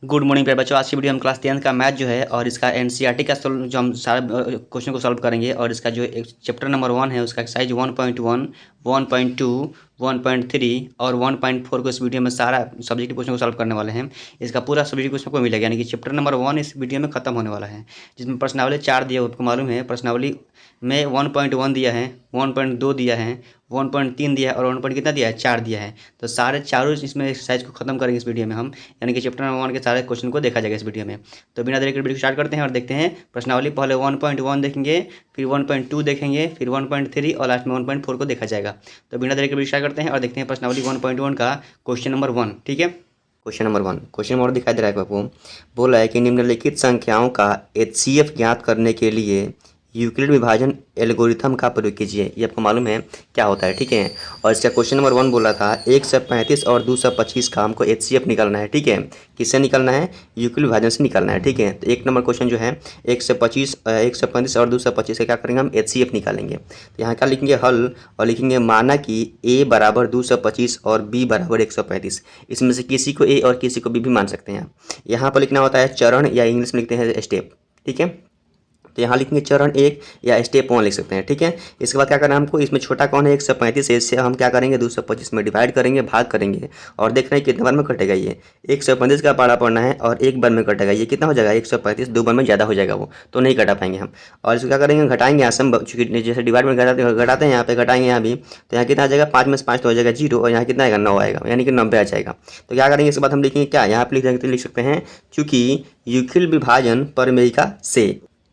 Good morning प्यारे बच्चों। आज की वीडियो हम क्लास 10 का मैथ जो है और इसका एनसीईआरटी का जो हम सारा क्वेश्चन को सॉल्व करेंगे और इसका जो एक चैप्टर नंबर 1 है उसका एक्सरसाइज 1.1, 1.2, 1.3 और 1.4 को इस वीडियो में सारा सब्जेक्ट क्वेश्चन को सॉल्व करने वाले हैं। इसका पूरा सब्जेक्ट क्वेश्चन को मिलेगा, यानी कि चैप्टर नंबर 1 इस वीडियो में खत्म होने वाला है, जिसमें प्रश्नावली 4 दिया, आपको मालूम है। प्रश्नावली में 1.1 दिया है, 1.2 दिया है, 1.3 दिया है और 1 कितना दिया है, 4 दिया है। तो सारे चारों इसमें एक्सरसाइज को खत्म करेंगे इस वीडियो में हम, यानी कि चैप्टर नंबर 1 के सारे क्वेश्चन को देखा जाएगा इस वीडियो में। तो बिना देरी के वीडियो स्टार्ट करते हैं और देखते हैं प्रश्नावली। पहले 1.1 देखेंगे, फिर 1.2 देखेंगे, फिर 1.3 और लास्ट में 1.4 को देखा जाएगा। तो बिना देरी के वीडियो स्टार्ट करते हैं और देखते हैं प्रश्नावली 1.1 का क्वेश्चन नंबर 1। ठीक है, क्वेश्चन नंबर 1, क्वेश्चन नंबर दिखाई दे रहा है आपको। बोला है कि निम्नलिखित संख्याओं का HCF ज्ञात करने के लिए यूक्लिड विभाजन एल्गोरिथम का प्रयोग कीजिए। ये आपको मालूम है क्या होता है, ठीक है। और इसका क्वेश्चन नंबर 1 बोला था 135 और 225 का हमको HCF निकालना है, ठीक है। किससे निकालना है? यूक्लिड विभाजन से निकालना है, ठीक है। तो 1 नंबर क्वेश्चन जो है 135 और 225 का क्या करेंगे हम? HCF निकालेंगे। तो यहाँ क्या लिखेंगे? हल, और लिखेंगे माना कि A बराबर 225 और B बराबर 135। इसमें से किसी को A और किसी को B भी मान सकते हैं। यहाँ पर लिखना होता है चरण, या इंग्लिश में लिखते हैं स्टेप, ठीक है। तो यहाँ लिखेंगे चरण 1 या स्टेप 1 लिख सकते हैं, ठीक है। इसके बाद क्या करना है हमको? इसमें छोटा कौन है? 135 है, इससे हम क्या करेंगे? 225 में डिवाइड करेंगे, भाग करेंगे और देख रहे हैं कितने बार में कटेगा ये। 135 का पारा पड़ना है और एक बार में कटेगा, ये कितना हो जाएगा? 135। 2 बार में ज़्यादा हो जाएगा वो, तो नहीं कटा पाएंगे हम। और इसको क्या करेंगे? घटाएंगे यहाँ से, चूँकि जैसे डिवाइड में घटाते हैं यहाँ पे, घटाएंगे यहाँ भी। तो यहाँ कितना आ जाएगा? 5 में से 5 तो हो जाएगा 0, और यहाँ कितना आएगा? 9 आएगा, यानी कि 90 आ जाएगा। तो क्या करेंगे? इसके बाद हम लिखेंगे क्या? यहाँ पे लिख सकते हैं चूँकि यूक्लिड विभाजन प्रमेयिका से,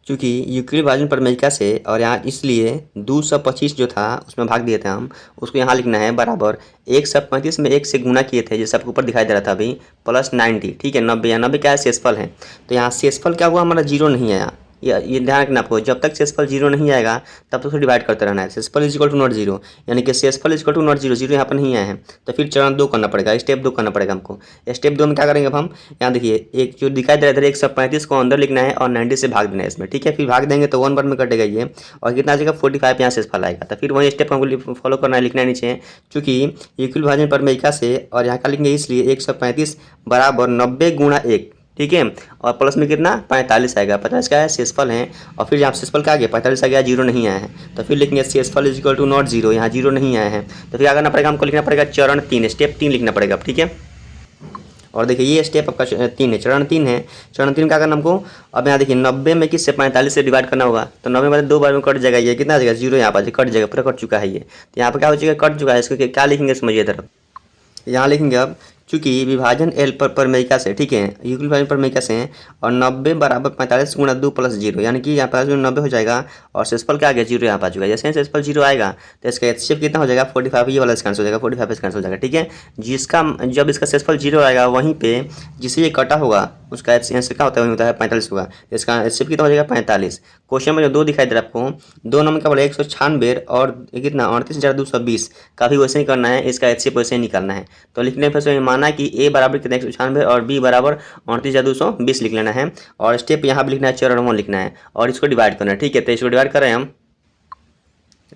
चूँकि यूक्लिड विभाजन प्रमेयिका से, और यहाँ इसलिए 225 जो था उसमें भाग दिए थे हम, उसको यहाँ लिखना है बराबर 135 में 1 से गुना किए थे, जैसे आपको ऊपर दिखाई दे रहा था अभी, प्लस 90, ठीक है। 90 या 90 क्या है? शेषफल है। तो यहाँ शेषफल क्या हुआ? हमारा 0 नहीं आया। ये ध्यान रखना आपको, जब तक शेषफल 0 नहीं आएगा तब तक उसको डिवाइड करते रहना है। शेषफल इज इक्वल टू नॉट 0, यानी कि शेषफल इज इक्वल टू नॉट 0, 0 यहाँ पर नहीं आया है। तो फिर चरण 2 करना पड़ेगा, स्टेप 2 करना पड़ेगा हमको। स्टेप 2 में क्या करेंगे अब हम? यहाँ देखिए, एक जो दिखाई दे रहा है 135 को अंदर लिखना है और 90 से भाग देना है इसमें, ठीक है। फिर भाग देंगे तो 1 बार में कटेगा ये, और कितना आ जाएगा? 45 यहाँ शेषफल आएगा। तो फिर वही स्टेप हमको फॉलो करना है, लिखना है नीचे, चूँकि यूक्लिड विभाजन प्रमेयिका से, और यहाँ क्या लिखेंगे? इसलिए 135 बराबर 90 गुणा 1, ठीक है। और प्लस में कितना? 45 आएगा। 50 का है? शेषफल है। और फिर यहाँ शेषफल क्या आ गया? 45 आ गया, 0 नहीं आया है। तो फिर लिखेंगे शेषफल इज इक्वल टू नॉट 0, यहाँ 0 नहीं आया है। तो फिर क्या करना पड़ेगा हमको? लिखना पड़ेगा चरण 3, स्टेप 3 लिखना पड़ेगा, ठीक है। और देखिए ये स्टेप आपका 3 है, चरण 3 है। चरण 3 क्या करना हमको? अब यहाँ देखिए 90 में किससे? 45 से डिवाइड करना होगा। तो 90 में 2 बार में कट जाएगा, ये कितना आ जाएगा? 0 यहाँ पर कट जाएगा, पूरा कट चुका है ये। तो यहाँ पर क्या हो जाएगा? कट चुका है। इसको क्या लिखेंगे समझिए इधर, यहाँ लिखेंगे अब चूँकि विभाजन एल प्रमेयिका से, ठीक है, यूक्लिड विभाजन प्रमेयिका से, और 90 बराबर 45 गुणा 2 प्लस 0, यानी कि यहाँ पर 90 हो जाएगा और शेषफल क्या आ गया? 0 यहाँ पर आ चुका है। जैसे शेषफल 0 आएगा तो इसका HCF कितना हो जाएगा? 45, ये वाला कैंसिल हो जाएगा, 45 कैंसिल हो जाएगा, ठीक है। जब इसका शेषफल 0 आएगा, वहीं पे जिसे ये कटा होगा उसका HCF क्या होता है? वही होता है 45 होगा। तो इसका HCF कितना हो जाएगा? 45। क्वेश्चन में जो 2 दिखाई दे रहा है आपको, 2 नंबर का बोला 196 और कितना? 38,220 का भी वैसे ही करना है, इसका HCF वैसे ही निकालना है। तो लिखने पर से माना कि A बराबर कितना? 196 और B बराबर 38,220 लिख लेना है। और स्टेप यहाँ पर लिखना है, चरण 1 लिखना है और इसको डिवाइड करना है, ठीक है। तो इसको डिवाइड करें हम,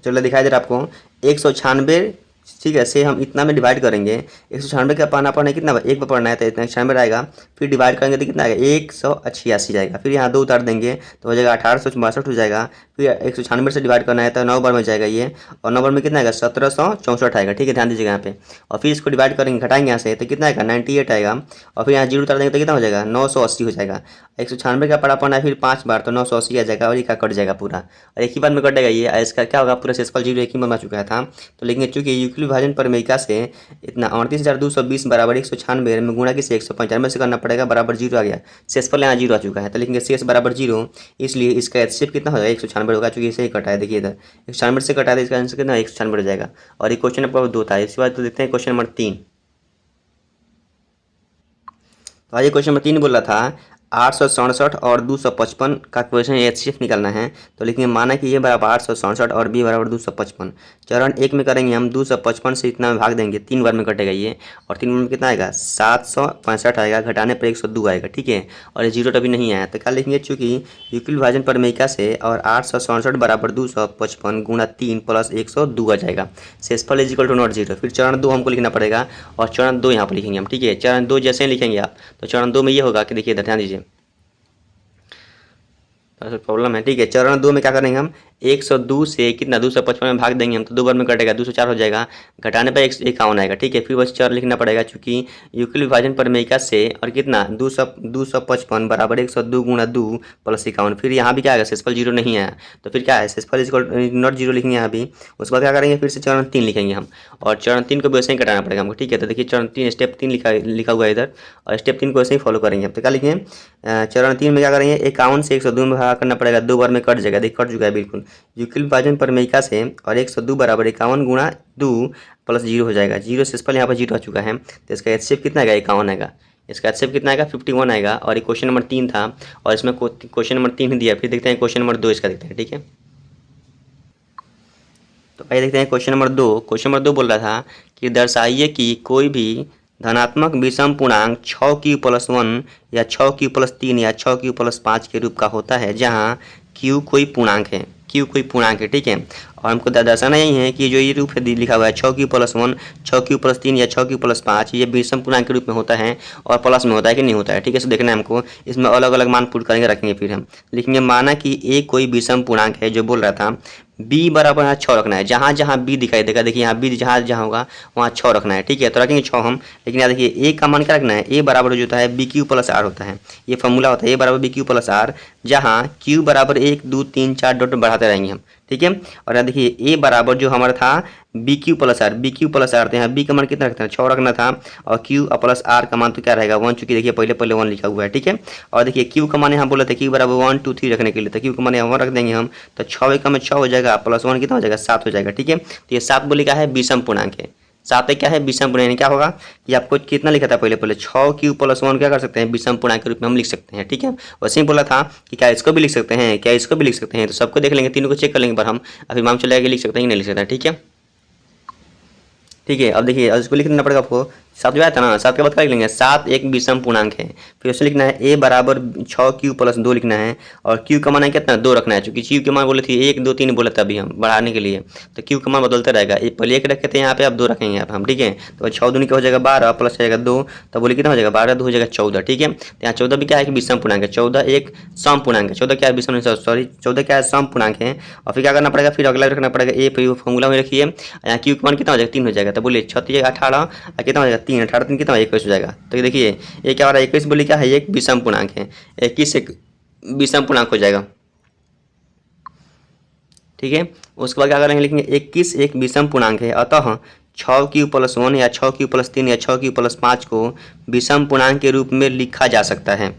चलो दिखाई दे रहा है आपको 196, ठीक है, से हम इतना में डिवाइड करेंगे। 196 का पाना पड़ना है कितना? 1 पर पढ़ना है, तो इतना 196 आएगा। फिर डिवाइड करेंगे तो कितना आएगा? 188 जाएगा। फिर यहाँ 2 उतार देंगे तो हो जाएगा 1862 हो जाएगा। फिर 196 से डिवाइड करना है तो 9 बार में जाएगा ये, और 9 बार में कितना आएगा? 1764 आएगा, ठीक है, ध्यान दीजिएगा यहाँ पे। और फिर इसको डिवाइड करेंगे, घटाएंगे यहाँ से तो कितना आएगा? 98 आएगा। और फिर यहाँ 0 उतार देंगे तो कितना हो जाएगा? 980 हो जाएगा। 196 का पड़ा पड़ना है फिर 5 बार, तो 980 आ जाएगा, और ये क्या कट जाएगा पूरा, और एक ही बार में कटेगा ये। इसका क्या होगा? पूरा शेषफल 0 एक ही बार में आ चुका था। तो लेकिन चूँकि यूक्लिड विभाजन प्रमेयिका से इतना 38,220 बराबर 196 में गुणा किसी 195 से करना पड़ेगा, बराबर 0 आ गया। शेषफल यहाँ 0 आ चुका है, तो लिखेंगे शेष बराबर 0, इसलिए इसका HCF कितना हो जाएगा? 196 होगा, चूँकि इसे ही कटा है। देखिए इधर 196 से कटा है, इसका आंसर कितना? 196 हो जाएगा। और ये क्वेश्चन नंबर 2 था। इसके बाद तो देखते हैं क्वेश्चन नंबर 3। तो आज क्वेश्चन नंबर 3 बोल रहा था 867 और 255 का क्वेश्चन एचसीएफ निकालना है। तो लिखेंगे माना कि ये बराबर 867 और बी बराबर 255। चरण एक में करेंगे हम 255 से इतना में भाग देंगे, 3 बार में कटेगा ये, और 3 बार में कितना आएगा 765 आएगा, घटाने पर 102 आएगा, ठीक है। और ये जीरो अभी नहीं आया तो क्या लिखेंगे, चूँकि यूक्लिड विभाजन प्रमेयिका से और 867 बराबर 255 गुणा 3 प्लस 102 आ जाएगा। शेषफल is equal to not zero. फिर चरण 2 हमको लिखना पड़ेगा और चरण 2 यहाँ पर लिखेंगे हम, ठीक है। चरण 2 जैसे ही लिखेंगे आप तो चरण 2 में ये होगा कि देखिए इधर ध्यान दीजिए, प्रॉब्लम है, ठीक है। चरण 2 में क्या करेंगे हम, 102 से कितना 255 में भाग देंगे हम तो 2 बार में कटेगा, 204 हो जाएगा, घटाने पर 151 आएगा, ठीक है। फिर बस चरण लिखना पड़ेगा, चूंकि यूक्लिड विभाजन प्रमेयिका से और कितना 255 बराबर 102 गुणा 2 प्लस 51। फिर यहाँ भी क्या आएगा, शेषफल जीरो नहीं आया तो फिर क्या है, शेषफल इक्वल नॉट जीरो लिखेंगे यहाँ भी। उसके बाद क्या करेंगे, फिर से चरण 3 लिखेंगे हम, और चरण 3 को भी वैसे ही कटाना पड़ेगा हमको, ठीक है। तो देखिए चरण 3 स्टेप 3 लिखा हुआ है इधर, और स्टेप 3 को वैसे ही फॉलो करेंगे हम। तो क्या लिखेंगे, चरण 3 में क्या करेंगे, 51 से 102 में भाग करना पड़ेगा, 2 बार में कट जाएगा, देखिए कट चुका है बिल्कुल। यूक्लिड विभाजन प्रमेयिका से और 102 बराबर 51 गुणा 2 प्लस जीरो हो जाएगा, जीरो शेषफल यहाँ पर जीरो आ चुका है तो इसका एचसीएफ कितना आएगा, 51 आएगा। इसका एचसीएफ कितना आएगा, 51 आएगा। और ये क्वेश्चन नंबर 3 था और इसमें क्वेश्चन नंबर 3 ही दिया। फिर देखते हैं क्वेश्चन नंबर 2 इसका देखते हैं, ठीक है। तो पहले देखते हैं क्वेश्चन नंबर 2। क्वेश्चन नंबर 2 बोल रहा था कि दर्शाइए कि कोई भी धनात्मक विषम पूर्णांक 6q+1 या 6q+3 या 6q+5 के रूप का होता है, जहाँ q कोई पूर्णांक है, q कोई पूर्णांक है, ठीक है। और हमको दर्शाना यही है कि जो ये रूप है लिखा हुआ है 6q+1, 6q+3 या 6q+5, ये विषम पूर्णांक के रूप में होता है और प्लस में होता है कि नहीं होता है, ठीक है। सो देखना है हमको, इसमें अलग अलग मान पुट करेंगे रखेंगे। फिर हम लिखेंगे माना कि ए कोई विषम पूर्णांक है, जो बोल रहा था बी बराबर यहाँ 6 रखना है, जहाँ जहाँ बी दिखाई देगा, देखिए यहाँ बी जहाँ जहाँ होगा वहाँ 6 रखना है, ठीक है। तो रखेंगे 6 हम, लेकिन यहाँ देखिए ए का मान क्या रखना है, ए बराबर जो होता है BQ+R होता है, ये फॉर्मूला होता है ए बराबर BQ+R, जहाँ Q बराबर 1 2 3 4 डॉट बढ़ाते रहेंगे हम, ठीक है। और यहाँ देखिए ए बराबर जो हमारा था BQ+R, BQ+R, तो यहाँ बी का मान कितना रखना है, 6 रखना था, और Q प्लस R का मान तो क्या रहेगा 1, चूँकि देखिए पहले 1 लिखा हुआ है, ठीक है। और देखिए Q का मान यहाँ बोला था Q बराबर 1 2 3 रखने के लिए, तो Q का मान यहाँ 1 रख देंगे हम, तो 6 का में 6 हो जाएगा, प्लस 1 कितना हो जाएगा 7 हो जाएगा, ठीक है। तो ये 7 बोले क्या है, विषम पूर्णांक है। 7 क्या है, विषम पूर्णांक। क्या होगा कि आपको कितना लिखा था पहले 6q+1 क्या कर सकते हैं, विषम पूर्णांक के रूप में हम लिख सकते हैं, ठीक है। वैसे ही बोला था कि क्या इसको भी लिख सकते हैं, क्या इसको भी लिख सकते हैं, तो सबको देख लेंगे, तीनों को चेक कर लेंगे पर हम अभी मालूम चलेगा कि लिख सकते हैं कि नहीं लिख सकते हैं, ठीक है। ठीक है, अब देखिए इसको लिख देना पड़ेगा आपको, 7 जो आया था ना, 7 के बाद क्या लिख लेंगे, 7 एक विषम पूर्णांक है। फिर उसमें लिखना है a बराबर 6q+2 लिखना है, और q का मान है कितना 2 रखना है, क्योंकि q के मान बोले थे 1 2 3 बोला था अभी हम बढ़ाने के लिए, तो q का मान बदलता रहेगा, पहले 1 रखे थे यहाँ पे, अब 2 रखेंगे यहाँ पे हम, ठीक है। तो 6 दूनी क्या हो जाएगा 12 प्लस जाएगा 2, तो बोले कितना हो जाएगा 12 2 हो जाएगा 14, ठीक है। तो यहाँ 14 भी क्या है कि विषम पूर्णांक है, 14 एक सम पूर्णांक है, 14 क्या है विषम, सॉरी 14 क्या है सम पूर्णांक है। और फिर क्या करना पड़ेगा, फिर अगला रखना पड़ेगा ए, फिर फॉर्मूला में रखिए, यहाँ q का मान कितना हो जाएगा 3 हो जाएगा, तो बोलिए 36 18 कितना हो जाएगा 3, 18 3 कितना 21 हो जाएगा। तो देखिए ये क्या हो रहा है, 21 बोली क्या है, एक विषम पूर्णांक है, 21 एक विषम पूर्णांक हो जाएगा, ठीक है। उसके बाद क्या करेंगे, लिखेंगे 21 एक विषम पूर्णांक है, अतः 6q+1 या 6q+3 या 6q+5 को विषम पूर्णांक के रूप में लिखा जा सकता है,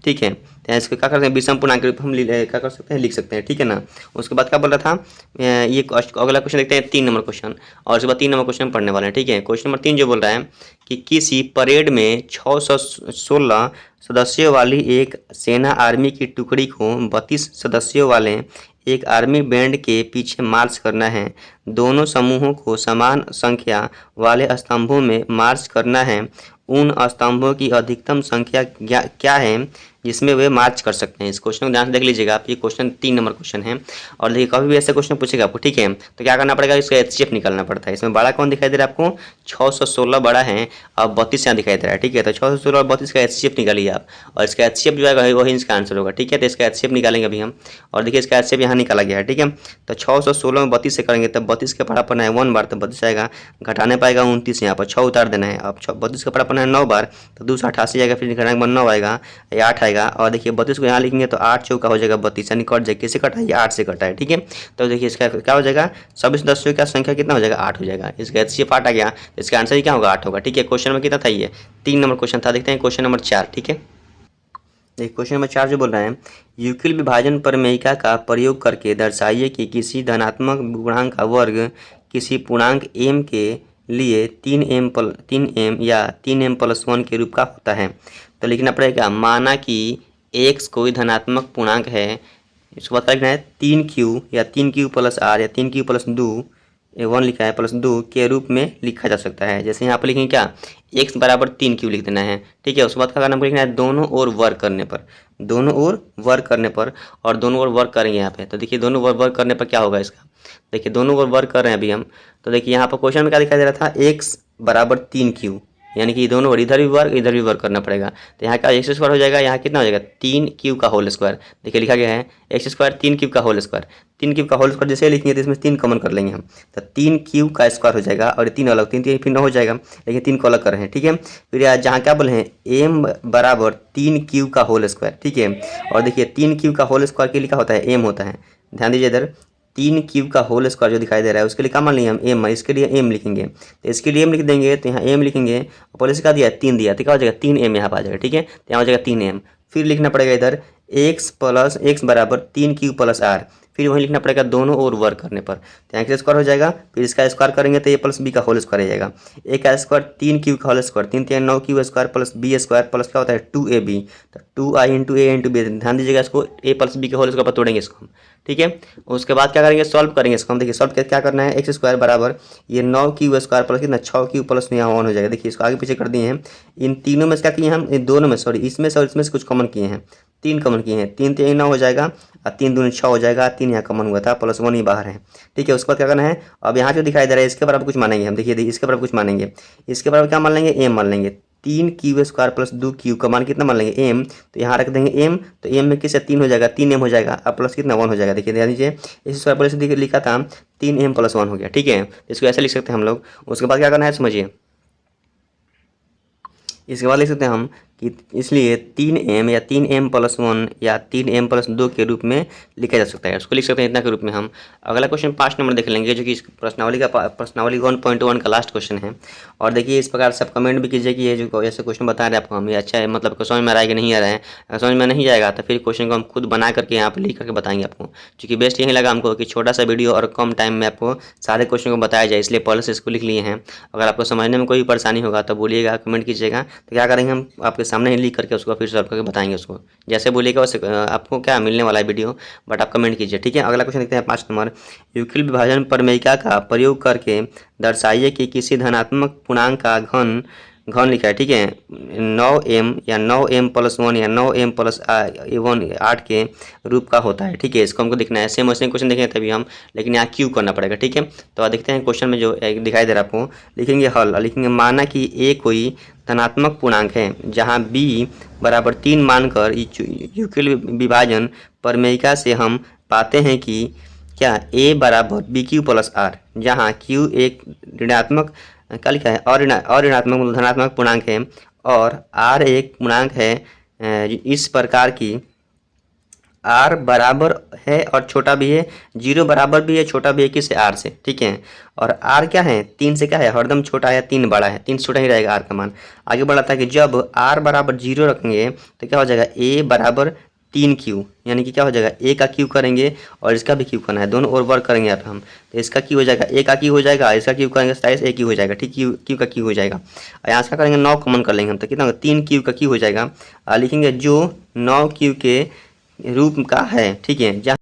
ठीक है। तो इसको क्या करते हैं, विषम पूर्णांक के रूप हम क्या कर सकते हैं, लिख सकते हैं, ठीक है ना। उसके बाद क्या बोल रहा था, ये अगला क्वेश्चन देखते हैं 3 नंबर क्वेश्चन, और उसके बाद 3 नंबर क्वेश्चन पढ़ने वाले हैं, ठीक है। क्वेश्चन नंबर 3 जो बोल रहा है कि किसी परेड में 616 सदस्यों वाली एक सेना आर्मी की टुकड़ी को 32 सदस्यों वाले एक आर्मी बैंड के पीछे मार्च करना है। दोनों समूहों को समान संख्या वाले स्तंभों में मार्च करना है। उन स्तंभों की अधिकतम संख्या क्या है जिसमें वे मार्च कर सकते हैं। इस क्वेश्चन को ध्यान से देख लीजिएगा आप, ये क्वेश्चन 3 नंबर क्वेश्चन है, और देखिए कभी भी ऐसे क्वेश्चन पूछेगा आपको, ठीक है। तो क्या करना पड़ेगा, इसका एचसीएफ निकालना पड़ता है। इसमें बड़ा कौन दिखाई दे रहा है आपको, 616 बड़ा है और 32 यहाँ दिखाई दे रहा है, ठीक है। तो 616 और 32 का एचसीएफ निकालिए आप, और इसका एचसीएफ जो है वही इसका आंसर होगा, ठीक है। तो इसका एचसीएफ निकालेंगे अभी हम, और देखिए इसका एचसीएफ यहाँ निकाला गया है, ठीक है। तो 616 में 32 से करेंगे तब 32 का पढ़ा पड़ना है 1 बार, तो 32 आएगा, घटाने पाएगा 29, यहाँ पर 6 उतार देना है। अब 32 का पढ़ा पड़ना है 9 बार, तो 288 आएगा, फिर घटाने के बाद 9 आएगा, 8 आएगा, और देखिए 32 को यहाँ लिखेंगे तो 8 चौका हो जाएगा 32, यानी कट जाएगा, किससे कटा है, 8 से कटा है, ठीक है। तो देखिए इसका क्या हो जाएगा, सभी सदस्यों का संख्या कितना हो जाएगा 8 हो जाएगा। इसका एचसीएफ 8 आ गया, इसका आंसर क्या होगा 8 होगा, ठीक है। क्वेश्चन में कितना था, ये 3 नंबर क्वेश्चन था। देखते हैं क्वेश्चन नंबर 4, ठीक है। देखिए क्वेश्चन नंबर 4 जो बोल रहा है, यूक्लिड विभाजन प्रमेयिका का प्रयोग करके दर्शाइए कि किसी धनात्मक पूर्णांक का वर्ग किसी पूर्णांक m के लिए 3m या 3m+1 के रूप का होता है। तो लिखना पड़ेगा माना कि x कोई धनात्मक पूर्णांक है, इसको बता लिखना है 3q या 3q+r या 3q+2 1 लिखा है +2 के रूप में लिखा जा सकता है। जैसे यहाँ पर लिखेंगे क्या, x बराबर 3q लिख देना है, ठीक है। उसके बाद क्या करना लिखना है दोनों ओर वर्ग करने पर, दोनों ओर वर्ग करने पर, और दोनों ओर वर्ग करेंगे यहाँ पे। तो देखिए दोनों ओर वर्ग करने पर क्या होगा इसका, देखिए दोनों ओर वर्ग कर रहे हैं अभी हम। तो देखिए यहाँ पर क्वेश्चन में क्या दिखाई दे रहा था, x बराबर 3q, यानी कि दोनों ओर इधर भी वर्ग करना पड़ेगा। तो यहाँ का x स्क्वायर हो जाएगा, यहाँ कितना हो जाएगा 3q का होल स्क्वायर। देखिए लिखा गया है x स्क्वायर 3q का होल स्क्वायर। 3q का होल स्क्वायर जैसे लिखेंगे तो इसमें 3 कॉमन कर लेंगे हम, तो 3q का स्क्वायर हो जाएगा, और 3 अलग 3 फिर 9 हो जाएगा, लेकिन 3 को अलग कर रहे हैं, ठीक है। फिर जहाँ क्या बोले हैं m बराबर 3q का होल स्क्वायर, ठीक है। और देखिए 3q का होल स्क्वायर के लिए क्या होता है, m होता है। ध्यान दीजिए इधर 3q का होल स्क्वायर जो दिखाई दे रहा है उसके लिए क्या मान लेंगे हम m, इसके लिए m लिखेंगे। तो इसके लिए m लिख देंगे, तो यहाँ m लिखेंगे, और पहले से क्या दिया 3 दिया, तो क्या हो जाएगा 3m यहाँ पर आ जाएगा, ठीक है। तो यहाँ हो जाएगा 3m। फिर लिखना पड़ेगा इधर x बराबर 3q+r, फिर वहीं लिखना पड़ेगा दोनों ओर वर्ग करने पर। तो यहाँ का स्क्वायर हो जाएगा, फिर इसका स्क्वायर करेंगे तो a+b का होल स्क्वायर हो जाएगा। a का स्क्वायर 3q का whole square, 3 3 9q square plus b square plus क्या होता है 2ab, तो 2i into a into b। ध्यान दीजिएगा इसको a+b के होल स्क्वायर पर तोड़ेंगे इसको हम, ठीक है। उसके बाद क्या करेंगे, सॉल्व करेंगे इसको हम। देखिए सॉल्व क्या करना है, x स्क्वायर बराबर ये 9q स्क्वायर प्लस कितना 6q प्लस यहाँ 1 हो जाएगा। देखिए इसको आगे पीछे कर दिए हैं, इन तीनों में से क्या किए हम, इन दोनों में सॉरी इसमें से और इसमें से कुछ कॉमन किए हैं, 3 कॉमन किए हैं, 3 3 9 हो जाएगा, और 3 दूनी 6 हो जाएगा, 3 यहाँ कॉमन हुआ था प्लस 1 ही बाहर है, ठीक है। उसके बाद क्या करना है, अब यहाँ जो दिखाई दे रहा है इसके बराबर कुछ मानेंगे हम। देखिए इसके बराबर कुछ मानेंगे, इसके बराबर क्या मान लेंगे m मान लेंगे, 3q स्क्वायर प्लस 2q का मान कितना मान लेंगे m, तो यहाँ रख देंगे m, तो m में किससे 3 हो जाएगा 3m हो जाएगा, अब प्लस कितना 1 हो जाएगा। देखिए ध्यान दीजिए इस स्क्वायर प्लस देखिए लिखा था 3m+1 हो गया, ठीक है। इसको ऐसे लिख सकते हैं हम लोग। उसके बाद क्या करना है समझिए, इसके बाद लिख सकते हैं हम कि इसलिए 3m या 3m+1 या 3m+2 के रूप में लिखा जा सकता है, उसको लिख सकते हैं इतना के रूप में हम। अगला क्वेश्चन 5 नंबर देख लेंगे, जो कि इस प्रश्नावली 1.1 का लास्ट क्वेश्चन है। और देखिए इस प्रकार से आप कमेंट भी कीजिए कि ये जो ऐसे क्वेश्चन बता रहे हैं आपको हम, ये अच्छा है, मतलब को समझ में आ रहा है कि नहीं आ रहा है। अगर समझ में नहीं जाएगा तो फिर क्वेश्चन को हम खुद बना करके यहाँ पर लिख करके बताएंगे आपको, क्योंकि बेस्ट यही लगा हमको कि छोटा सा वीडियो और कम टाइम में आपको सारे क्वेश्चन को बताया जाए, इसलिए पहले से इसको लिख लिए हैं। अगर आपको समझने में कोई परेशानी होगा तो बोलिएगा, कमेंट कीजिएगा, तो क्या करेंगे हम आपके सामने ही लिख करके उसको फिर सॉल्व करके बताएंगे उसको। जैसे बोलिएगा वैसे आपको क्या मिलने वाला है वीडियो, बट आप कमेंट कीजिए, ठीक है। अगला क्वेश्चन देखते हैं 5 नंबर, यूक्लिड विभाजन प्रमेयिका का प्रयोग करके दर्शाइए कि किसी धनात्मक पूर्णांक का घन लिखा है, ठीक है, 9m या 9m+1 या 9m+1 8 के रूप का होता है, ठीक है। इसको हमको देखना है, सेम वैसे क्वेश्चन देखेंगे तभी हम, लेकिन यहाँ क्यू करना पड़ेगा, ठीक है। तो देखते हैं क्वेश्चन में जो दिखाई दे रहा है आपको, लिखेंगे हल, लिखेंगे माना कि a कोई धनात्मक पूर्णांक है जहाँ b बराबर 3 मानकर यूक्लिड विभाजन प्रमेयिका से हम पाते हैं कि क्या a बराबर bq+r, जहाँ q एक ऋणात्मक क्या लिखा है और ऋणात्मक धनात्मक पूर्णांक है, और r एक पूर्णांक है इस प्रकार की r बराबर है और छोटा भी है, 0 बराबर भी है छोटा भी है किससे r से, ठीक है। और r क्या है 3 से क्या है हरदम छोटा है, 3 बड़ा है, 3 छोटा ही रहेगा r का मान। आगे बढ़ाता है कि जब r बराबर 0 रखेंगे तो क्या हो जाएगा a बराबर 3q, यानी कि क्या हो जाएगा a का q करेंगे और इसका भी q करना है, दोनों ओर वर्क करेंगे यहाँ पे हम। तो इसका q हो जाएगा a का q हो जाएगा, इसका q करेंगे 27 a q हो जाएगा, ठीक, q का q हो जाएगा। और यहाँ से क्या करेंगे 9 कॉमन कर लेंगे हम, तो कितना होगा 3q का q हो जाएगा, लिखेंगे जो 9q के रूप का है, ठीक है। जहाँ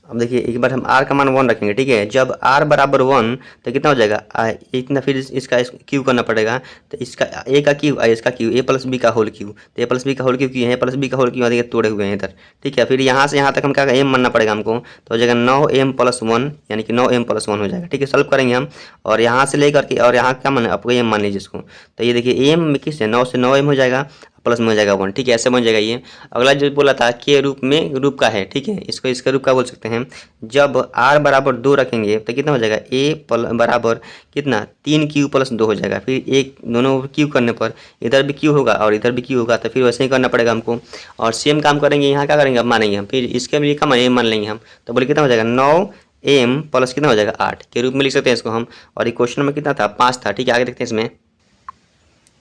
अब देखिए एक बार हम r का मान 1 रखेंगे, ठीक है। जब r बराबर 1 तो कितना हो जाएगा इतना, फिर इसका क्यू करना पड़ेगा, तो इसका a का क्यू इसका क्यू a+b का होल क्यू, तो a+b का होल क्यू है, a+b का होल क्यू देखिए तोड़े हुए हैं इधर, ठीक है। फिर यहाँ से यहाँ तक हम क्या m मानना पड़ेगा हमको, तो हो जाएगा 9m+1 यानी कि 9m+1 हो जाएगा, ठीक है। सॉल्व करेंगे हम, और यहाँ से लेकर के और यहाँ क्या मान आपको m मान लीजिए इसको, तो ये देखिए m में किस 9 से 9m हो जाएगा, प्लस में हो जाएगा 1, ठीक है, ऐसे बन जाएगा ये। अगला जो बोला था के रूप का है, ठीक है, इसको इसका रूप का बोल सकते हैं। जब r बराबर 2 रखेंगे तो कितना हो जाएगा a बराबर कितना 3q+2 हो जाएगा, फिर एक दोनों q करने पर इधर भी q होगा और इधर भी q होगा, तो फिर वैसे ही करना पड़ेगा हमको। और सेम काम करेंगे, यहाँ क्या करेंगे अब मानेंगे हम, फिर इसके भी कम m मान लेंगे हम, तो बोले कितना हो जाएगा 9m प्लस कितना हो जाएगा 8 के रूप में लिख सकते हैं इसको हम। और ये क्वेश्चन में कितना था 5 था, ठीक है। आगे देखते हैं इसमें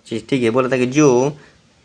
चीज़, ठीक है। बोला था कि जो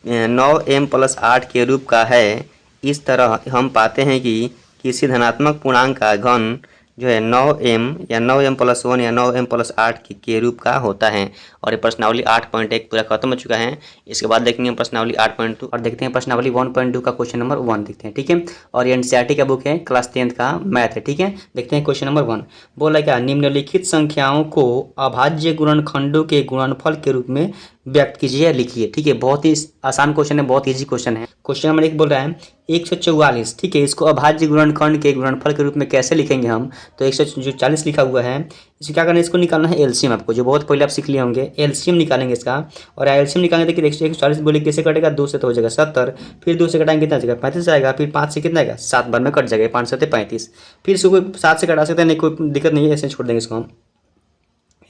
9m+8 के रूप का है, इस तरह हम पाते हैं कि किसी धनात्मक पूर्णांक का घन जो है 9m या 9m+1 या 9m+8 के रूप का होता है। और ये प्रश्नावली 8.1 पूरा खत्म हो चुका है। इसके बाद देखेंगे हम प्रश्नावली 8.2 और देखते हैं प्रश्नावली 1.2 का क्वेश्चन नंबर 1 देखते हैं, ठीक है। और ये एनसीईआरटी का बुक है, क्लास 10th का मैथ है, ठीक है। देखते हैं क्वेश्चन नंबर 1 बोला क्या, निम्नलिखित संख्याओं को अभाज्य गुणनखंडों के गुणनफल के रूप में व्यक्त कीजिए या लिखिए, ठीक है। बहुत ही आसान क्वेश्चन है, बहुत इजी क्वेश्चन है। क्वेश्चन नंबर 1 बोल रहा है 144, ठीक है। इसको अभाज्य गुणनखंड के गुणनफल के रूप में कैसे लिखेंगे हम, तो 140 लिखा हुआ है। इसको क्या करना है, इसको निकालना है एलसीएम आपको, जो बहुत पहले आप सीख लिए होंगे। एलसीएम निकालेंगे इसका, और एलसीएम निकालेंगे तो 140 बोले कैसे कटेगा, 2 से तो हो जाएगा 70, फिर 2 से कटाएंगे कितना जाएगा 35 आएगा, फिर 5 से कितना आएगा 7 बार में कट जाएगा, 5 से 35। फिर इसको 7 से कटा सकते हैं, नहीं कोई दिक्कत नहीं है, ऐसे छोड़ देंगे इसको हम।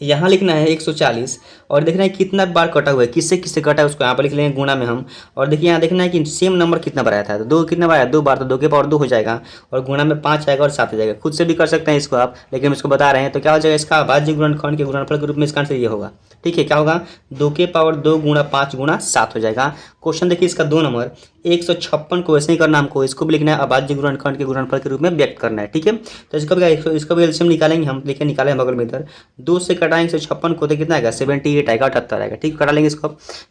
यहाँ लिखना है 140 और देखना है कितना बार कटा हुआ है, किससे किससे कटा है उसको यहाँ पर लिख लेंगे गुणा में हम। और देखिए यहाँ देखना है कि सेम नंबर कितना बार आया था, तो 2 कितना बार आया, 2 बार, तो 2 के पावर 2 हो जाएगा, और गुणा में 5 आएगा और 7 आ जाएगा। खुद से भी कर सकते हैं इसको आप, लेकिन हम इसको बता रहे हैं। तो क्या हो जाएगा, इसका अभाज्य गुणनखंड के गुणनफल के रूप में इसका आंसर ये होगा, ठीक है। क्या होगा, 2 के पावर 2 गुणा 5 गुणा 7 हो जाएगा। क्वेश्चन देखिए इसका 2 नंबर 156 को ऐसे ही करना हमको, इसको भी लिखना है अभाज्य गुणनखंड के गुणनफल के रूप में व्यक्त करना है, ठीक है। तो इसका भी एलसीएम निकालेंगे हम, देखिए निकाले हैं बगल में इधर, 2 से कटाएंगे 156 को तो कितना आएगा 78 आएगा, 78 आएगा, ठीक। कटा लेंगे इसको।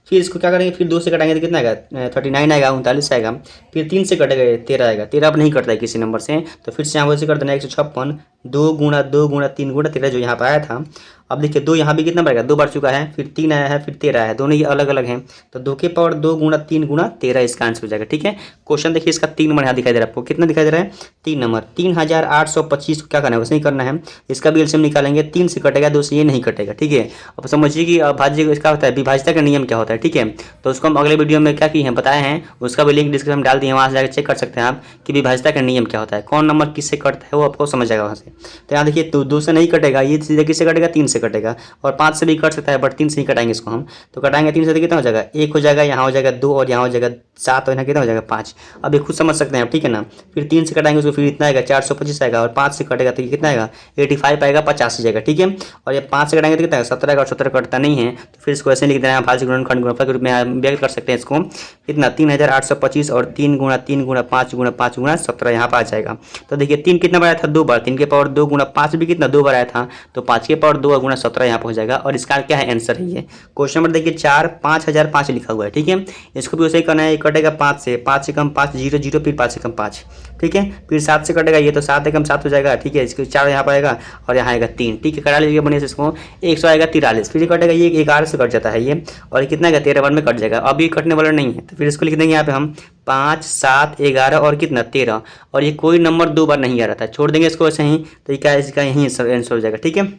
फिर इसको क्या करेंगे, फिर 2 से कटाएंगे तो कितना आएगा 39 आएगा, 39 आएगा। फिर 3 से कटेगा 13 आएगा, 13 अब नहीं कटता है किसी नंबर से, तो फिर से यहाँ वैसे कर देना 156 2 गुणा 2 गुणा 3 गुणा 13 जो यहाँ पर आया था। अब देखिए 2 यहाँ भी कितना बढ़ेगा, 2 बार चुका है, फिर 3 आया है, फिर 13 आया है, दोनों ये अलग अलग हैं, तो 2 के पावर 2 गुणा 3 गुणा 13 इसका आंसर हो जाएगा, ठीक है। क्वेश्चन देखिए इसका 3 नंबर यहाँ दिखाई दे रहा है आपको, कितना दिखाई दे रहा है 3 नंबर 3825 को क्या करना है वैसे ही करना है। इसका भी एलसीएम निकालेंगे, 3 से कटेगा, 2 से ये नहीं कटेगा, ठीक है। अब समझिए कि अभाज्य इसका होता है, विभाज्यता का नियम क्या होता है, ठीक है। तो उसको हम अगले वीडियो में क्या किए हैं बताए हैं, उसका भी लिंक डिस्क्रिप्शन में डाल दिए, वहाँ से जाकर चेक कर सकते हैं आप कि विभाज्यता का नियम क्या होता है, कौन नंबर किससे कटता है वो आपको समझ जाएगा वहाँ से। तो यहाँ देखिए 2 से नहीं कटेगा, ये सीधे किससे कटेगा 3 से कटेगा, और 5 से भी कट सकता है, बट 3 से ही कटाएंगे इसको हम। तो कटाएंगे 3 से तो कितना हो जाएगा 1 हो जाएगा, यहाँ हो जाएगा 2 और यहाँ हो जाएगा 7 और यहाँ कितना हो जाएगा 5। अब ये खुद समझ सकते हैं आप, ठीक है ना। फिर 3 से कटाएंगे उसको, फिर इतना आएगा 425 आएगा, और 5 से कटेगा तो ये कितना आएगा 85 आएगा, 50 जाएगा, ठीक है। और ये 5 से कटाएंगे तो कितना आएगा 17 आएगा, और 17 कटता नहीं है, तो फिर इसको ऐसे लिख देना है अभाज्य गुणनखंड गुणनफल के रूप में व्यक्त कर सकते हैं इसको। कितना 3825 और 3 गुणा 3 गुणा 5 गुणा 5 गुणा 17 यहाँ पर आ जाएगा। तो देखिए 3 कितना बार आया था 2 बार, 3 के पावर 2 गुणा 5 भी कितना 2 बार आया था, तो 5 के पावर 2 गुणा 17 यहाँ पर हो जाएगा। और इसका क्या है आंसर है ये। क्वेश्चन नंबर देखिए 4 5005 लिखा हुआ है, ठीक है। इसको भी वैसे ही करना है, कटेगा 5 से कम 5 0 0, फिर 5 से कम 5, ठीक है। फिर 7 से कटेगा ये, तो 7 एकम 7 हो जाएगा, ठीक है। इसके 4 यहाँ पर आएगा और यहाँ आएगा 3, ठीक है। कटा लीजिए बढ़िया से इसको, 100 आएगा 43, फिर कटेगा ये 11 से कट जाता है ये, और ये कितना आएगा 13 बार में कट जाएगा। अब ये कटने वाला नहीं है, तो फिर इसको लिख देंगे यहाँ पे हम 5 7 11 और कितना 13, और ये कोई नंबर 2 बार नहीं आ रहा था, छोड़ देंगे इसको ऐसे ही। तो ये क्या है, इसका यही आंसर हो जाएगा, ठीक है।